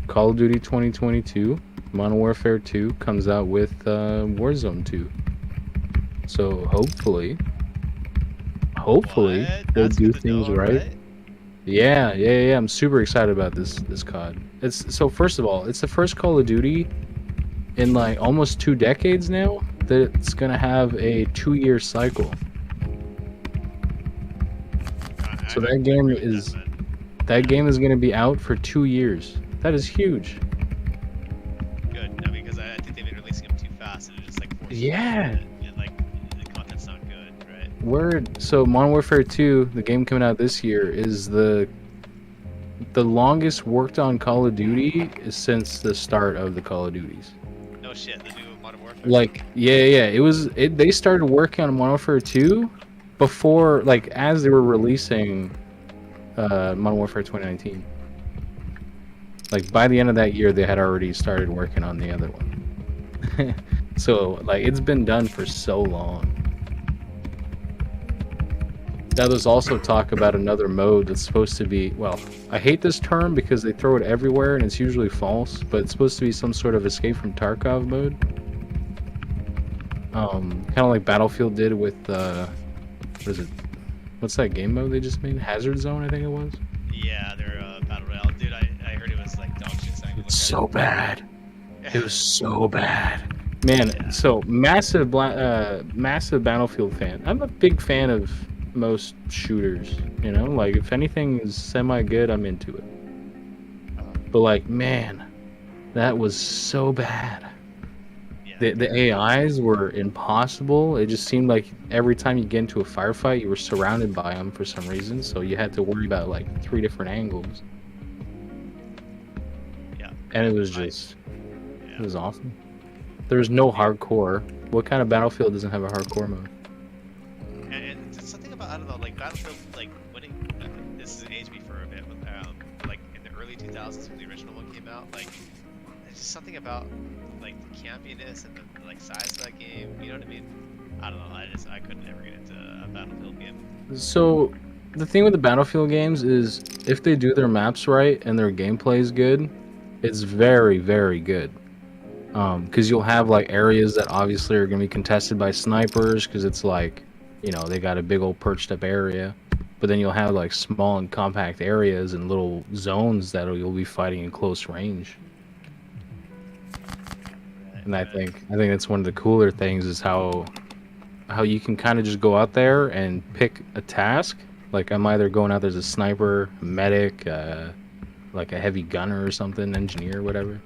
Call of Duty 2022, Modern Warfare 2 comes out with Warzone 2. So hopefully they'll do things right. Yeah. I'm super excited about this COD. First of all, it's the first Call of Duty in like almost 2 decades now that it's gonna have a 2-year cycle. So that game is going to be out for 2 years. That is huge. Good. No, because I think they've been releasing them too fast, and it just like forces Yeah. and like the content's not good, right? Word. So Modern Warfare 2, the game coming out this year, is the longest worked on Call of Duty since the start of the Call of Duties. No shit. The new Modern Warfare. Like, yeah. They started working on Modern Warfare 2 before, like, as they were releasing Modern Warfare 2019. Like, by the end of that year, they had already started working on the other one. So, like, it's been done for so long. Now, there's also talk about another mode that's supposed to be, well, I hate this term because they throw it everywhere and it's usually false, but it's supposed to be some sort of Escape from Tarkov mode. Kind of like Battlefield did with, what is it? What's that game mode they just made? Hazard Zone, I think it was. Yeah, they're Battle Royale. Dude, I heard it was like dog shit. It's so bad. It was so bad. Man, so massive Battlefield fan. I'm a big fan of most shooters, like if anything is semi good, I'm into it. But like, man, that was so bad. The AIs were impossible. It just seemed like every time you get into a firefight, you were surrounded by them for some reason. So you had to worry about like 3 different angles. Yeah. And it was just, it was awesome. There's no hardcore. What kind of Battlefield doesn't have a hardcore mode? And it's something about, I don't know, like Battlefield, like when it, this is aged me for a bit, like in the early 2000s when the original one came out, like there's just something about like the campiness and the like size of that game. You know what I mean? I don't know. I couldn't ever get into a Battlefield game. So the thing with the Battlefield games is if they do their maps right and their gameplay is good, it's very, very good. Because you'll have like areas that obviously are going to be contested by snipers because it's like, you know, they got a big old perched up area. But then you'll have like small and compact areas and little zones that you'll be fighting in close range. And I think that's one of the cooler things is how you can kind of just go out there and pick a task. Like I'm either going out there as a sniper, a medic, like a heavy gunner or something, engineer, whatever.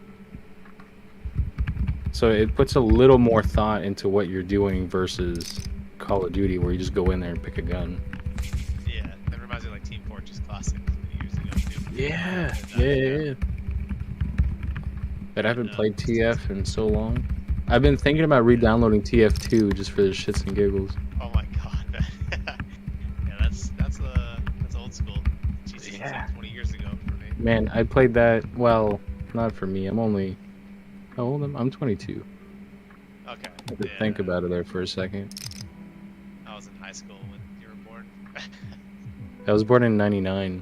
So it puts a little more thought into what you're doing versus Call of Duty, where you just go in there and pick a gun. Yeah, that reminds me of like Team Fortress Classic years ago too. Yeah. But I haven't played TF in so long. I've been thinking about re-downloading TF2 just for the shits and giggles. Oh my god, man. Yeah, that's old school. Jesus, it's like 20 years ago for me. Man, I played that. Well, not for me. I'm only. How old am I? I'm 22. Okay. I had to think about it there for a second. I was in high school when you were born. I was born in '99.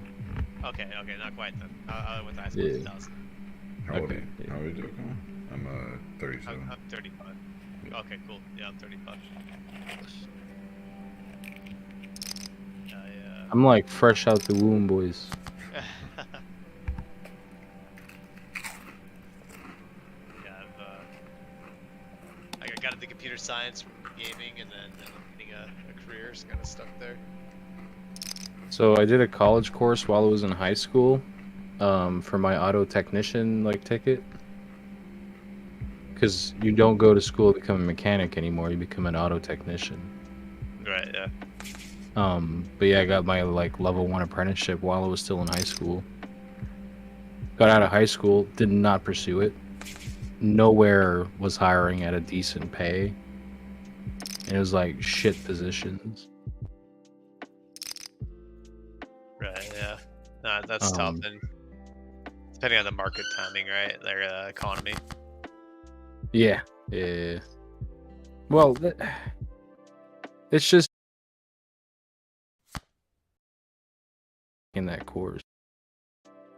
Okay, not quite then. I went to high school in 2000. How old are Okay. you? How old are you? I'm 37. I'm 35. Okay, cool. Yeah, I'm 35. I'm like fresh out the womb, boys. I got into computer science from gaming, and then getting a career is kind of stuck there. So I did a college course while I was in high school, for my auto technician like ticket. Because you don't go to school to become a mechanic anymore; you become an auto technician. Right. Yeah. But yeah, I got my like level 1 apprenticeship while I was still in high school. Got out of high school, did not pursue it. Nowhere was hiring at a decent pay. And it was like shit positions. Right. Yeah. Nah, that's tough. And depending on the market timing, right? Their economy. Yeah. Well, it's just in that course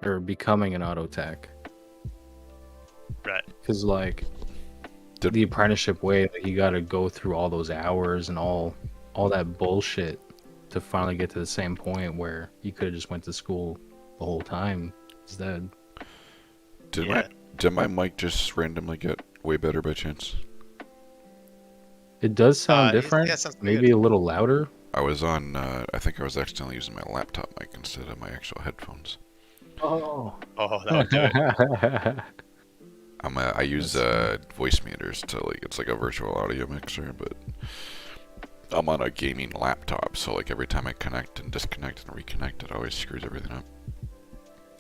or becoming an auto tech. Right. Because like the apprenticeship way, like, you got to go through all those hours and all that bullshit to finally get to the same point where you could have just went to school the whole time instead. Did my mic just randomly get way better by chance? It does sound different. Yeah, sounds Maybe good. a little louder. I was on, I think I was accidentally using my laptop mic instead of my actual headphones. Oh. Oh, that would do it. I use voice meters to it's like a virtual audio mixer, but I'm on a gaming laptop, so like every time I connect and disconnect and reconnect, it always screws everything up.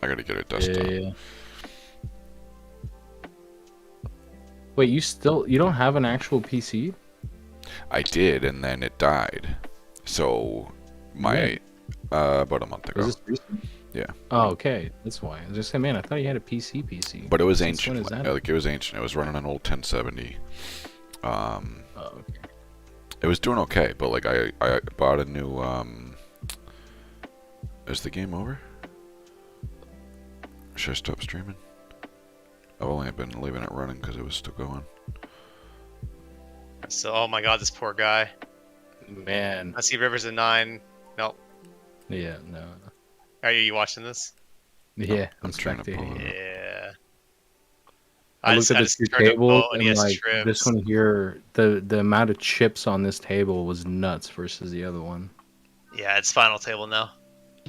I gotta get a desktop. Yeah. Wait, you don't have an actual PC? I did, and then it died. So about a month ago. Was this recent? Yeah. Oh, okay. That's why. I was just saying, man, I thought you had a PC. But it was Since ancient. when is that? Like it was ancient. It was running an old 1070. Oh, okay. It was doing okay, but like I bought a new. Is the game over? Should I stop streaming? I've only been leaving it running because it was still going. So, oh my god, this poor guy. Man. I see Rivers at 9. Nope. Yeah, no. Are you watching this? Yeah, I'm trying to pull spectating. it up. Yeah. I looked at just this turned a table bow and he and has like trips. this one here, the amount of chips on this table was nuts versus the other one. Yeah, it's final table now.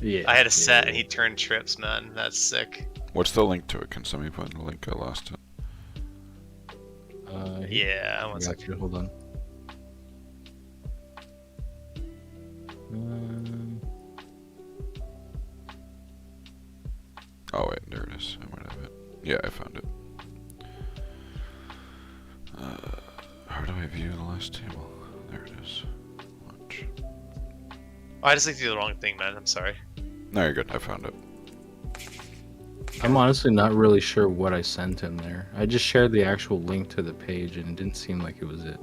Yeah. I had a set and he turned trips, man. That's sick. What's the link to it? Can somebody find the link? I lost it. Yeah, I one got second. you. Hold on. Oh wait, there it is. I might have it. Yeah, I found it. How do I view the last table? There it is. Watch. Oh, I just clicked the wrong thing, man. I'm sorry. No, you're good. I found it. I'm honestly not really sure what I sent him there. I just shared the actual link to the page and it didn't seem like it was it.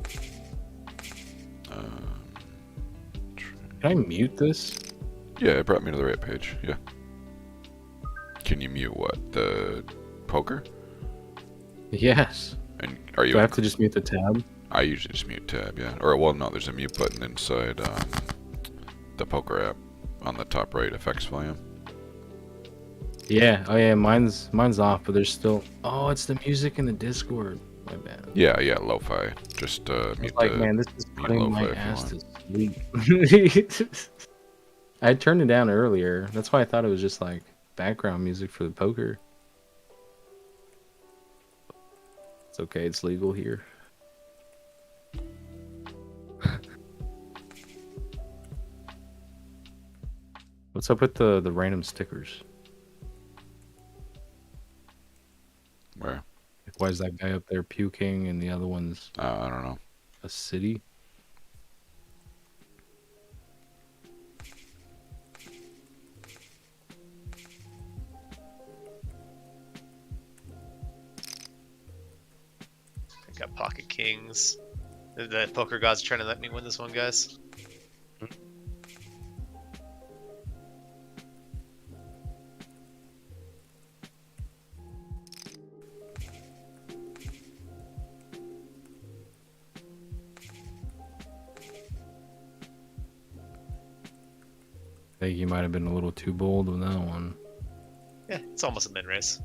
Can I mute this? Yeah, it brought me to the right page. Yeah. Can you mute what? The poker? Yes. And are you? Do I have to just mute the tab? I usually just mute tab. Yeah. Or well, no. There's a mute button inside the poker app on the top right. Effects volume. Yeah. Oh yeah. Mine's off, but there's still. Oh, it's the music in the Discord. My bad. Yeah. Yeah. Lo-fi. Just I mute was like, the. man, this is mute putting lo-fi my if you ass want. to sleep. I had turned it down earlier. That's why I thought it was just like background music for the poker. It's okay. It's legal here. What's up with the random stickers? Where? Like, why is that guy up there puking and the other one's I don't know. a city? I got pocket kings. The poker gods trying to let me win this one, guys. I think you might have been a little too bold with that one. Yeah, it's almost a min race.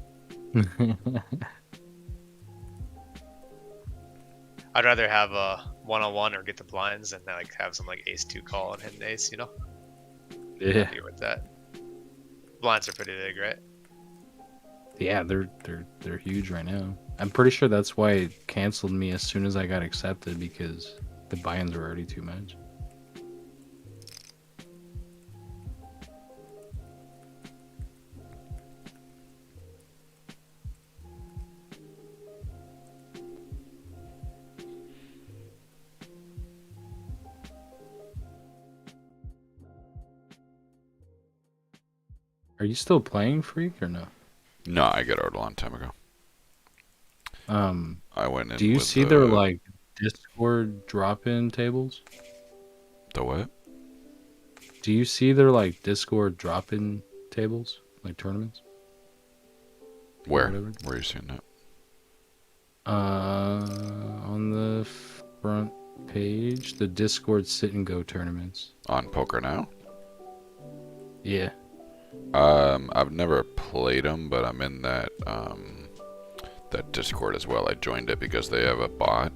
I'd rather have a one-on-one or get the blinds and like have some like ace-2 call and hit an ace, you know? Yeah. Happy with that. Blinds are pretty big, right? Yeah, they're huge right now. I'm pretty sure that's why it canceled me as soon as I got accepted, because the buy-ins were already too much. Are you still playing, Freak, or no? No, I got out a long time ago. I went in. Do you with see their like Discord drop-in tables? the what? Do you see their like Discord drop-in tables, like tournaments? Where? Whatever. Where are you seeing that? On the front page, the Discord sit and go tournaments. On Poker Now? Yeah. I've never played them, but I'm in that that Discord as well. I joined it because they have a bot,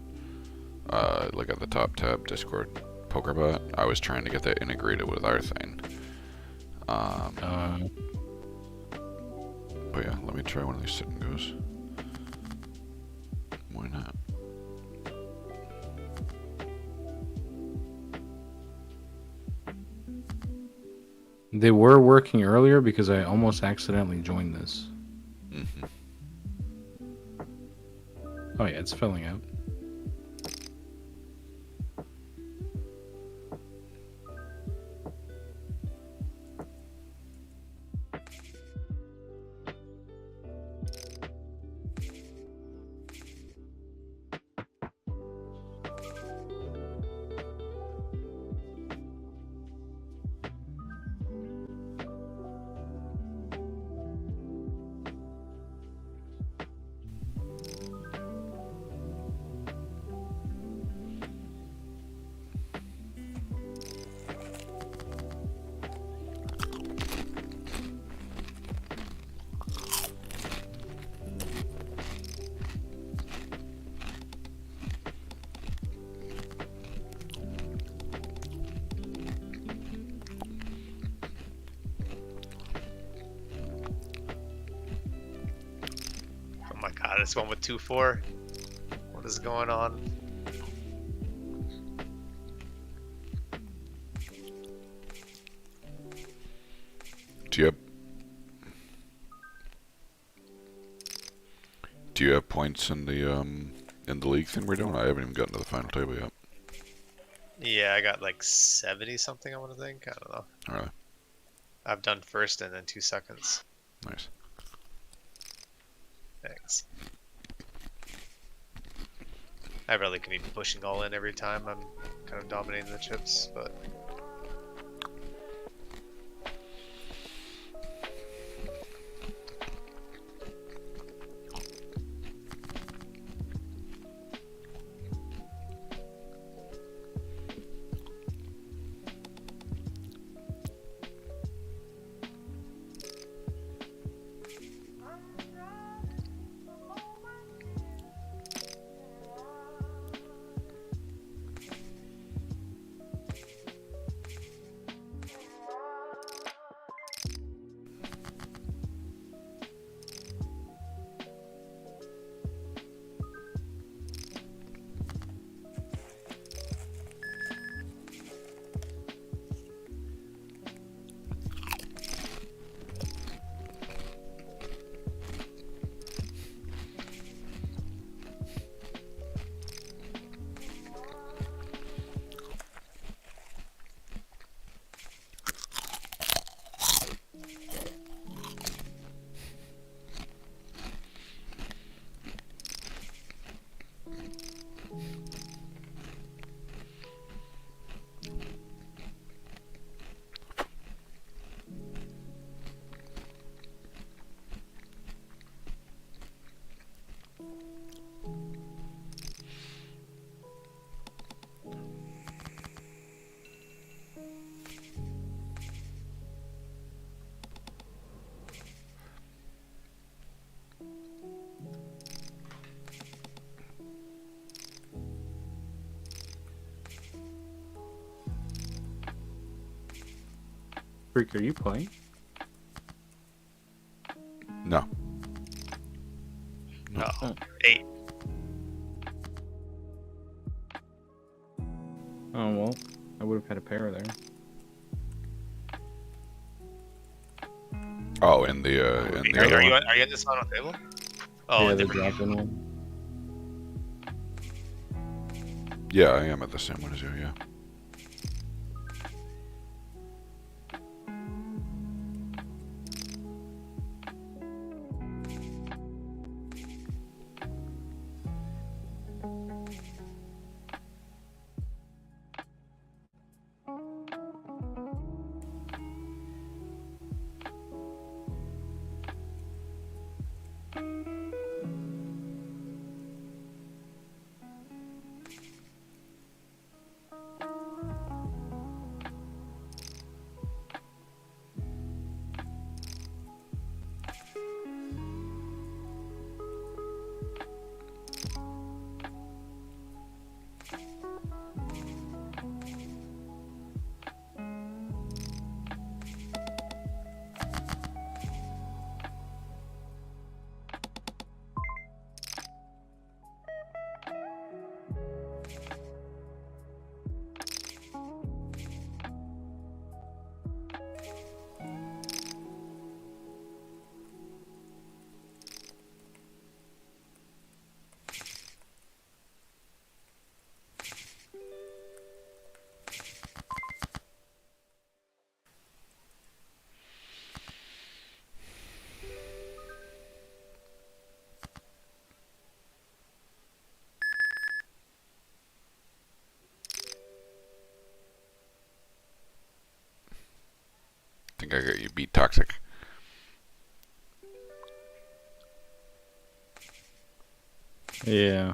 like at the top tab, Discord poker bot. I was trying to get that integrated with our thing. But yeah, let me try one of these sit and goes. Why not? They were working earlier because I almost accidentally joined this. Mm-hmm. Oh yeah, it's filling out. Oh my god, this one with 2-4. What is going on? Do you have points in the league thing we're doing? I haven't even gotten to the final table yet. Yeah, I got like 70 something, I want to think. I don't know. Alright, I've done first and then 2 seconds. nice. Thanks. I really can be pushing all in every time. I'm kind of dominating the chips, but Freak, are you playing? No. No. Oh. 8. Oh well, I would have had a pair there. Oh, in the other Are you one? at this final table? Oh, yeah, a the different drop-in game. one. Yeah, I am at the same one as you. Yeah. I think I got you beat Toxic. Yeah.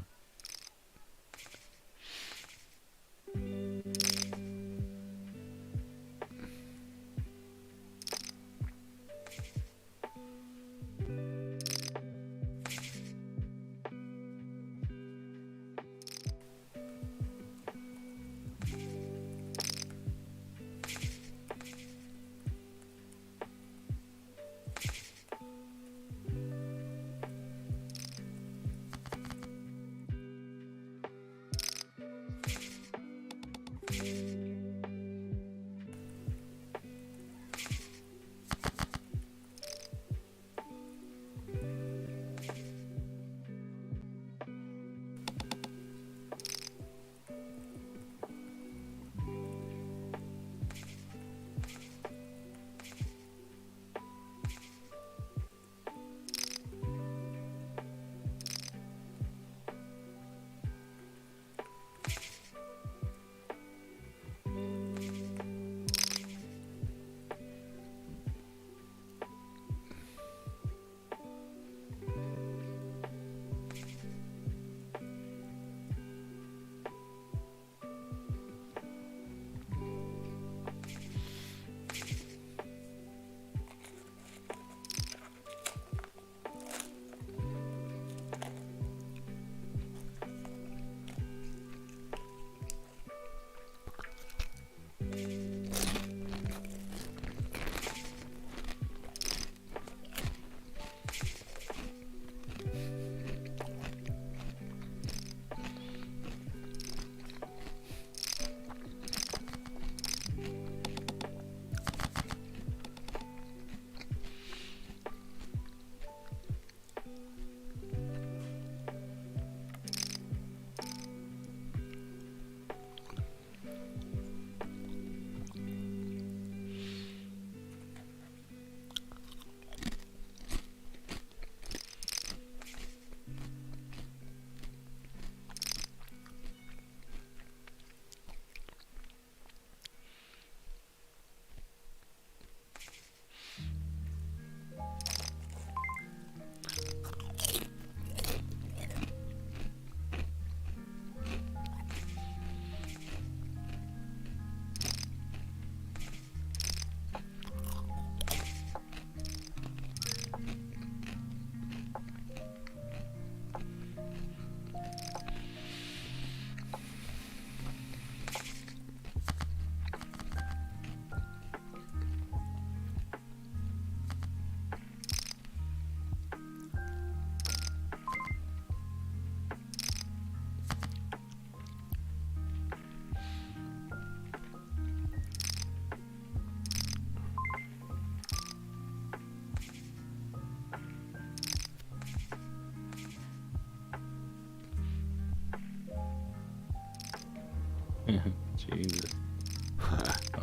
Jesus.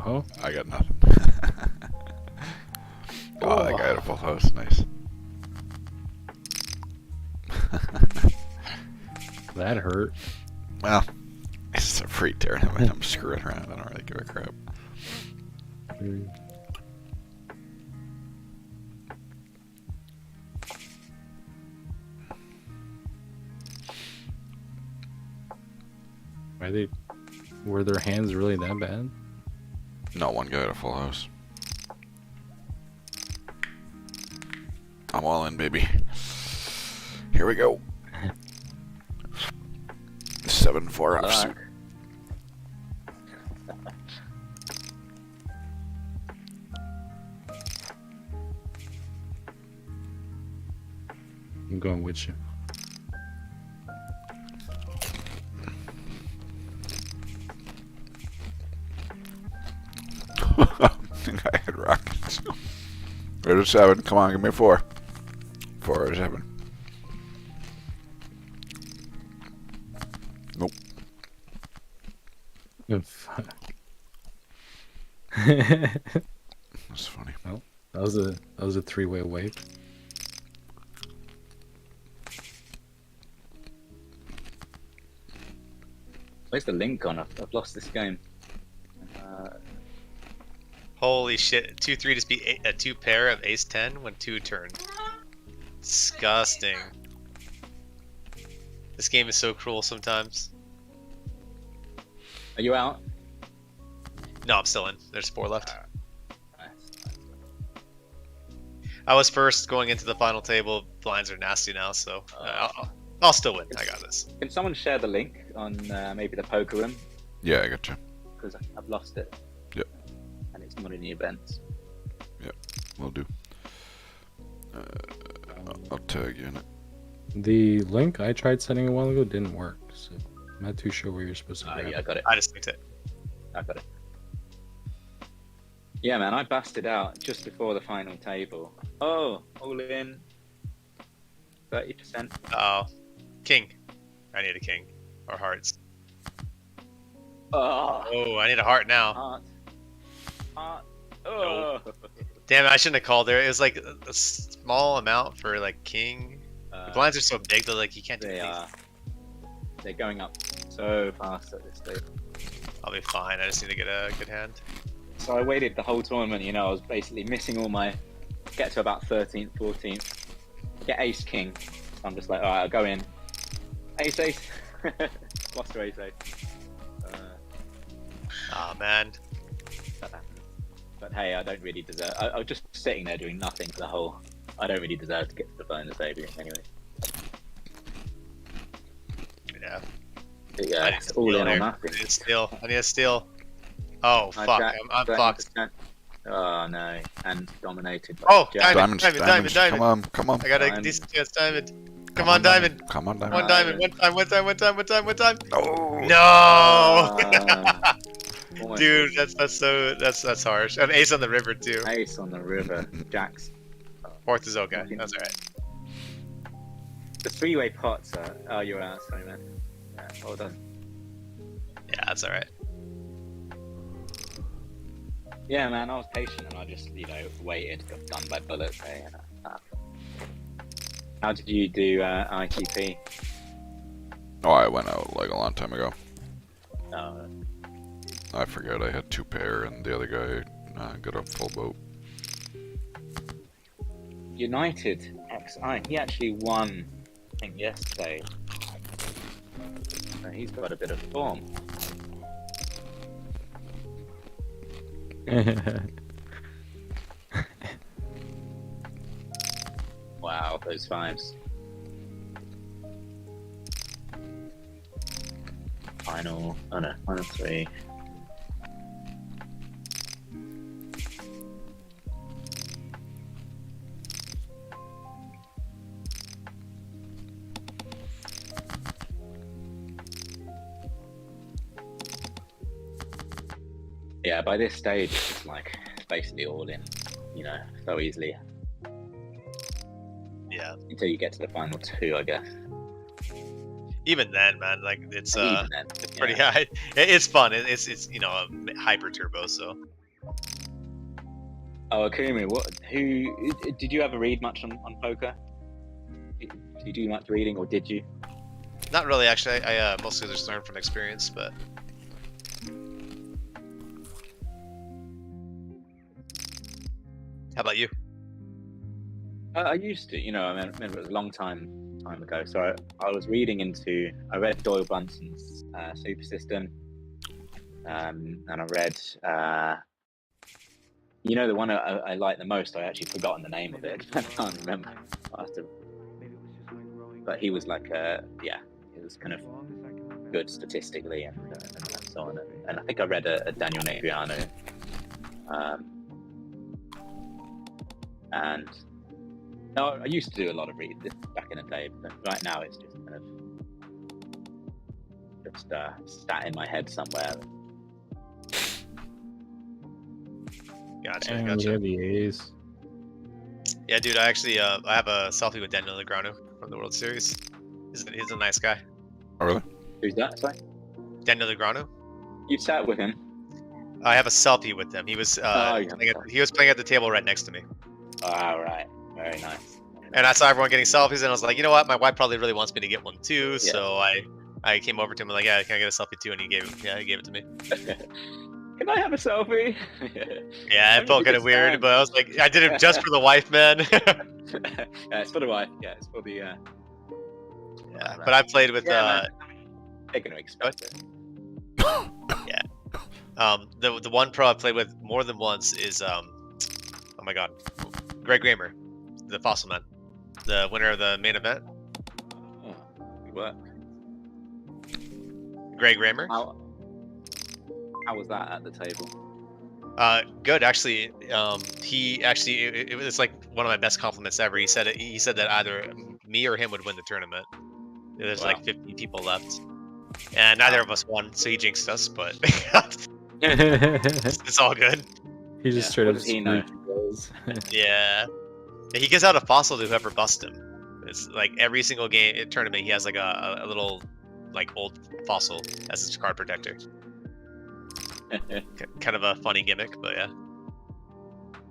Oh. I got nothing. Oh, that guy had a full house. Nice. That hurt. Well, it's a free tournament. I'm screwing around. I don't really give a crap. Were their hands really that bad? No, one guy had a full house. I'm all in, baby. Here we go. 7-4 offsuit. I'm going with you. I had rockets. 8 or 7. Come on, give me a 4. 4 or 7. Nope. That's funny. Well, that was a 3-way wipe. Where's the link gone? I've lost this game. Holy shit! 2-3 just beat a 2 pair of ace 10 when 2 turned. Disgusting. This game is so cruel sometimes. Are you out? No, I'm still in. There's 4 left. Nice. I was first going into the final table. Blinds are nasty now, so I'll still win. I got this. Can someone share the link on maybe the poker room? Yeah, I got you. Because I've lost it. Yep. And it's not in the events. Yep, will do. I'll tag you in it. The link I tried setting a while ago didn't work, so I'm not too sure where you're supposed to grab Yeah, I it. got it. I just linked it. I got it. Yeah, man, I busted out just before the final table. Oh, all in. 30%. Oh, king. I need a king or hearts. Oh, Oh, I need a heart now. heart. Oh. Damn it! I shouldn't have called there. It was like a small amount for like king. The blinds are so big that like you can't do They anything. are. They're going up so fast at this stage. I'll be fine. I just need to get a good hand. So I waited the whole tournament, you know, I was basically missing all my, get to about 13th, 14th, get ace king. So I'm just like, alright, I'll go in. Ace, lost to ace. Oh man. That happens. But hey, I don't really deserve, I was just sitting there doing nothing for the whole, I don't really deserve to get to the bonus table anyway. Yeah. But yeah, I need it's to all steal in or here. nothing. I need to steal. I need to steal. Oh fuck! I'm fucked. Oh no, and dominated by Oh, Jack. diamond. Diamonds. Come on. I got a Diamond. decent chance, diamond. Come on, diamond. Come on, diamond. One diamond. One time. Oh. No, Almost dude, that's harsh. An ace on the river too. ace on the river. Jacks. Fourth is okay. That's alright. The 3-way pots are. Oh, you're out. Sorry, man. Yeah, well done. Yeah, that's alright. Yeah, man. I was patient and I just, waited. Got done by bullets. How did you do ITP? Oh, I went out like a long time ago. Oh, I forget. I had 2 pair, and the other guy got a full boat. United XI. He actually won, I think, yesterday. So he's got a bit of form. Wow, those 5s. Final 3. Yeah, by this stage, it's just like, it's basically all in, so easily. Yeah. Until you get to the final 2, I guess. Even then, man, like it's Even then, it's pretty high. It's fun. It's you know a hyper turbo. So Oh, Akumi, who did you ever read much on poker? Did you do much reading, or did you? not really actually. I mostly just learned from experience, but. How about you? I used to, I remember it was a long time ago. So I was reading I read Doyle Brunson's Super System, and I read, the one I like the most. I actually forgotten the name of it. I can't remember. But he was like, he was kind of good statistically and so on. And I think I read a Daniel Negriano, and. No, I used to do a lot of reading back in the day, but right now it's just kind of sat in my head somewhere. Gotcha. Yeah, the A's. Yeah, dude. I actually I have a selfie with Daniel Negreanu from the World Series. He's a nice guy. Oh, really? Who's that? Sorry, Daniel Negreanu. you sat with him. I have a selfie with him. He was he was playing at the table right next to me. Oh, right. Very nice. And I saw everyone getting selfies, and I was like, you know what? My wife probably really wants me to get one too. Yeah. So I came over to him and like, yeah, can I get a selfie too? And he gave it to me. Can I have a selfie? Yeah, it felt kind of weird, but I was like, I did it just for the wife, man. Yeah, it's for the wife. Yeah, it's for the. Yeah, but I played with. They're gonna expect it. Yeah. The one pro I played with more than once is oh my god, Greg Raymer, the Fossil Man, the winner of the main event. Oh, good work. Greg Raymer. How was that at the table? Good actually. He actually it was like one of my best compliments ever. He said that either me or him would win the tournament. There's like 50 people left, and neither of us won, so he jinxed us. But it's all good. He just straight up. He know? Yeah, he gives out a fossil to whoever busts him. It's like every single tournament he has like a little like old fossil as his card protector. Kind of a funny gimmick, but yeah.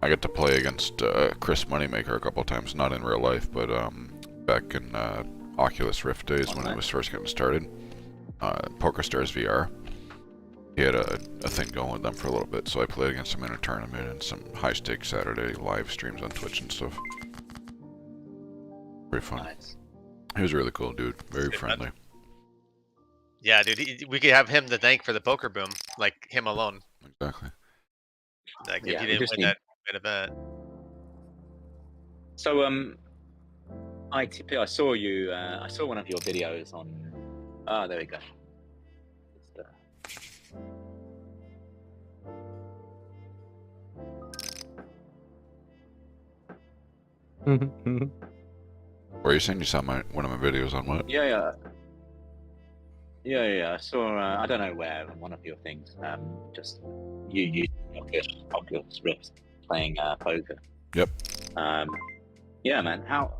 I got to play against Chris Moneymaker a couple times, not in real life, but back in Oculus Rift days when it was first getting started. PokerStars VR. He had a thing going with them for a little bit, so I played against him in a tournament and some high stakes Saturday live streams on Twitch and stuff. Very fun. Nice. He was a really cool dude, very friendly. Man. Yeah, dude, we could have him to thank for the poker boom, like him alone. Exactly. Like if he didn't win that event. So ITP, I saw you. I saw one of your videos on. Ah, there we go. Were you saying you saw one of my videos on what? Yeah. I saw. I don't know where on one of your things. Just you Oculus Rift playing poker. Yep. Yeah, man. How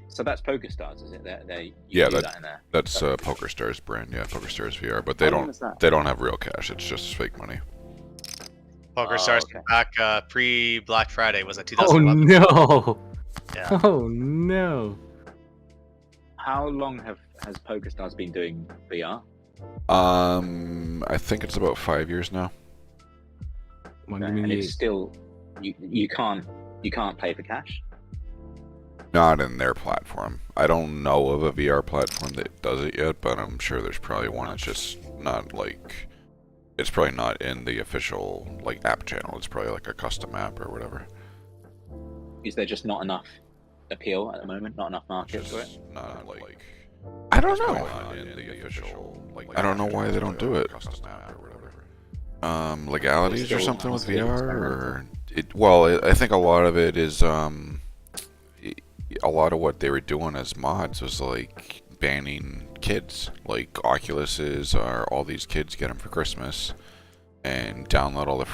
so? That's PokerStars, is it? That's PokerStars brand. Yeah, PokerStars VR. But they don't have real cash. It's just fake money. PokerStars back pre Black Friday was at 2011. Oh no! Yeah. Oh no! How long has PokerStars been doing VR? I think it's about 5 years now. And it's still you can't play for cash. Not in their platform. I don't know of a VR platform that does it yet, but I'm sure there's probably one. It's just not like it's probably not in the official app channel. It's probably like a custom app or whatever. Is there just not enough appeal at the moment? Not enough market for it? Not I don't know. Not in the official, I don't know why they don't do it. Legalities or something with VR, or I think a lot of it is a lot of what they were doing as mods was like banning kids. Like Oculuses are all these kids get them for Christmas and download all the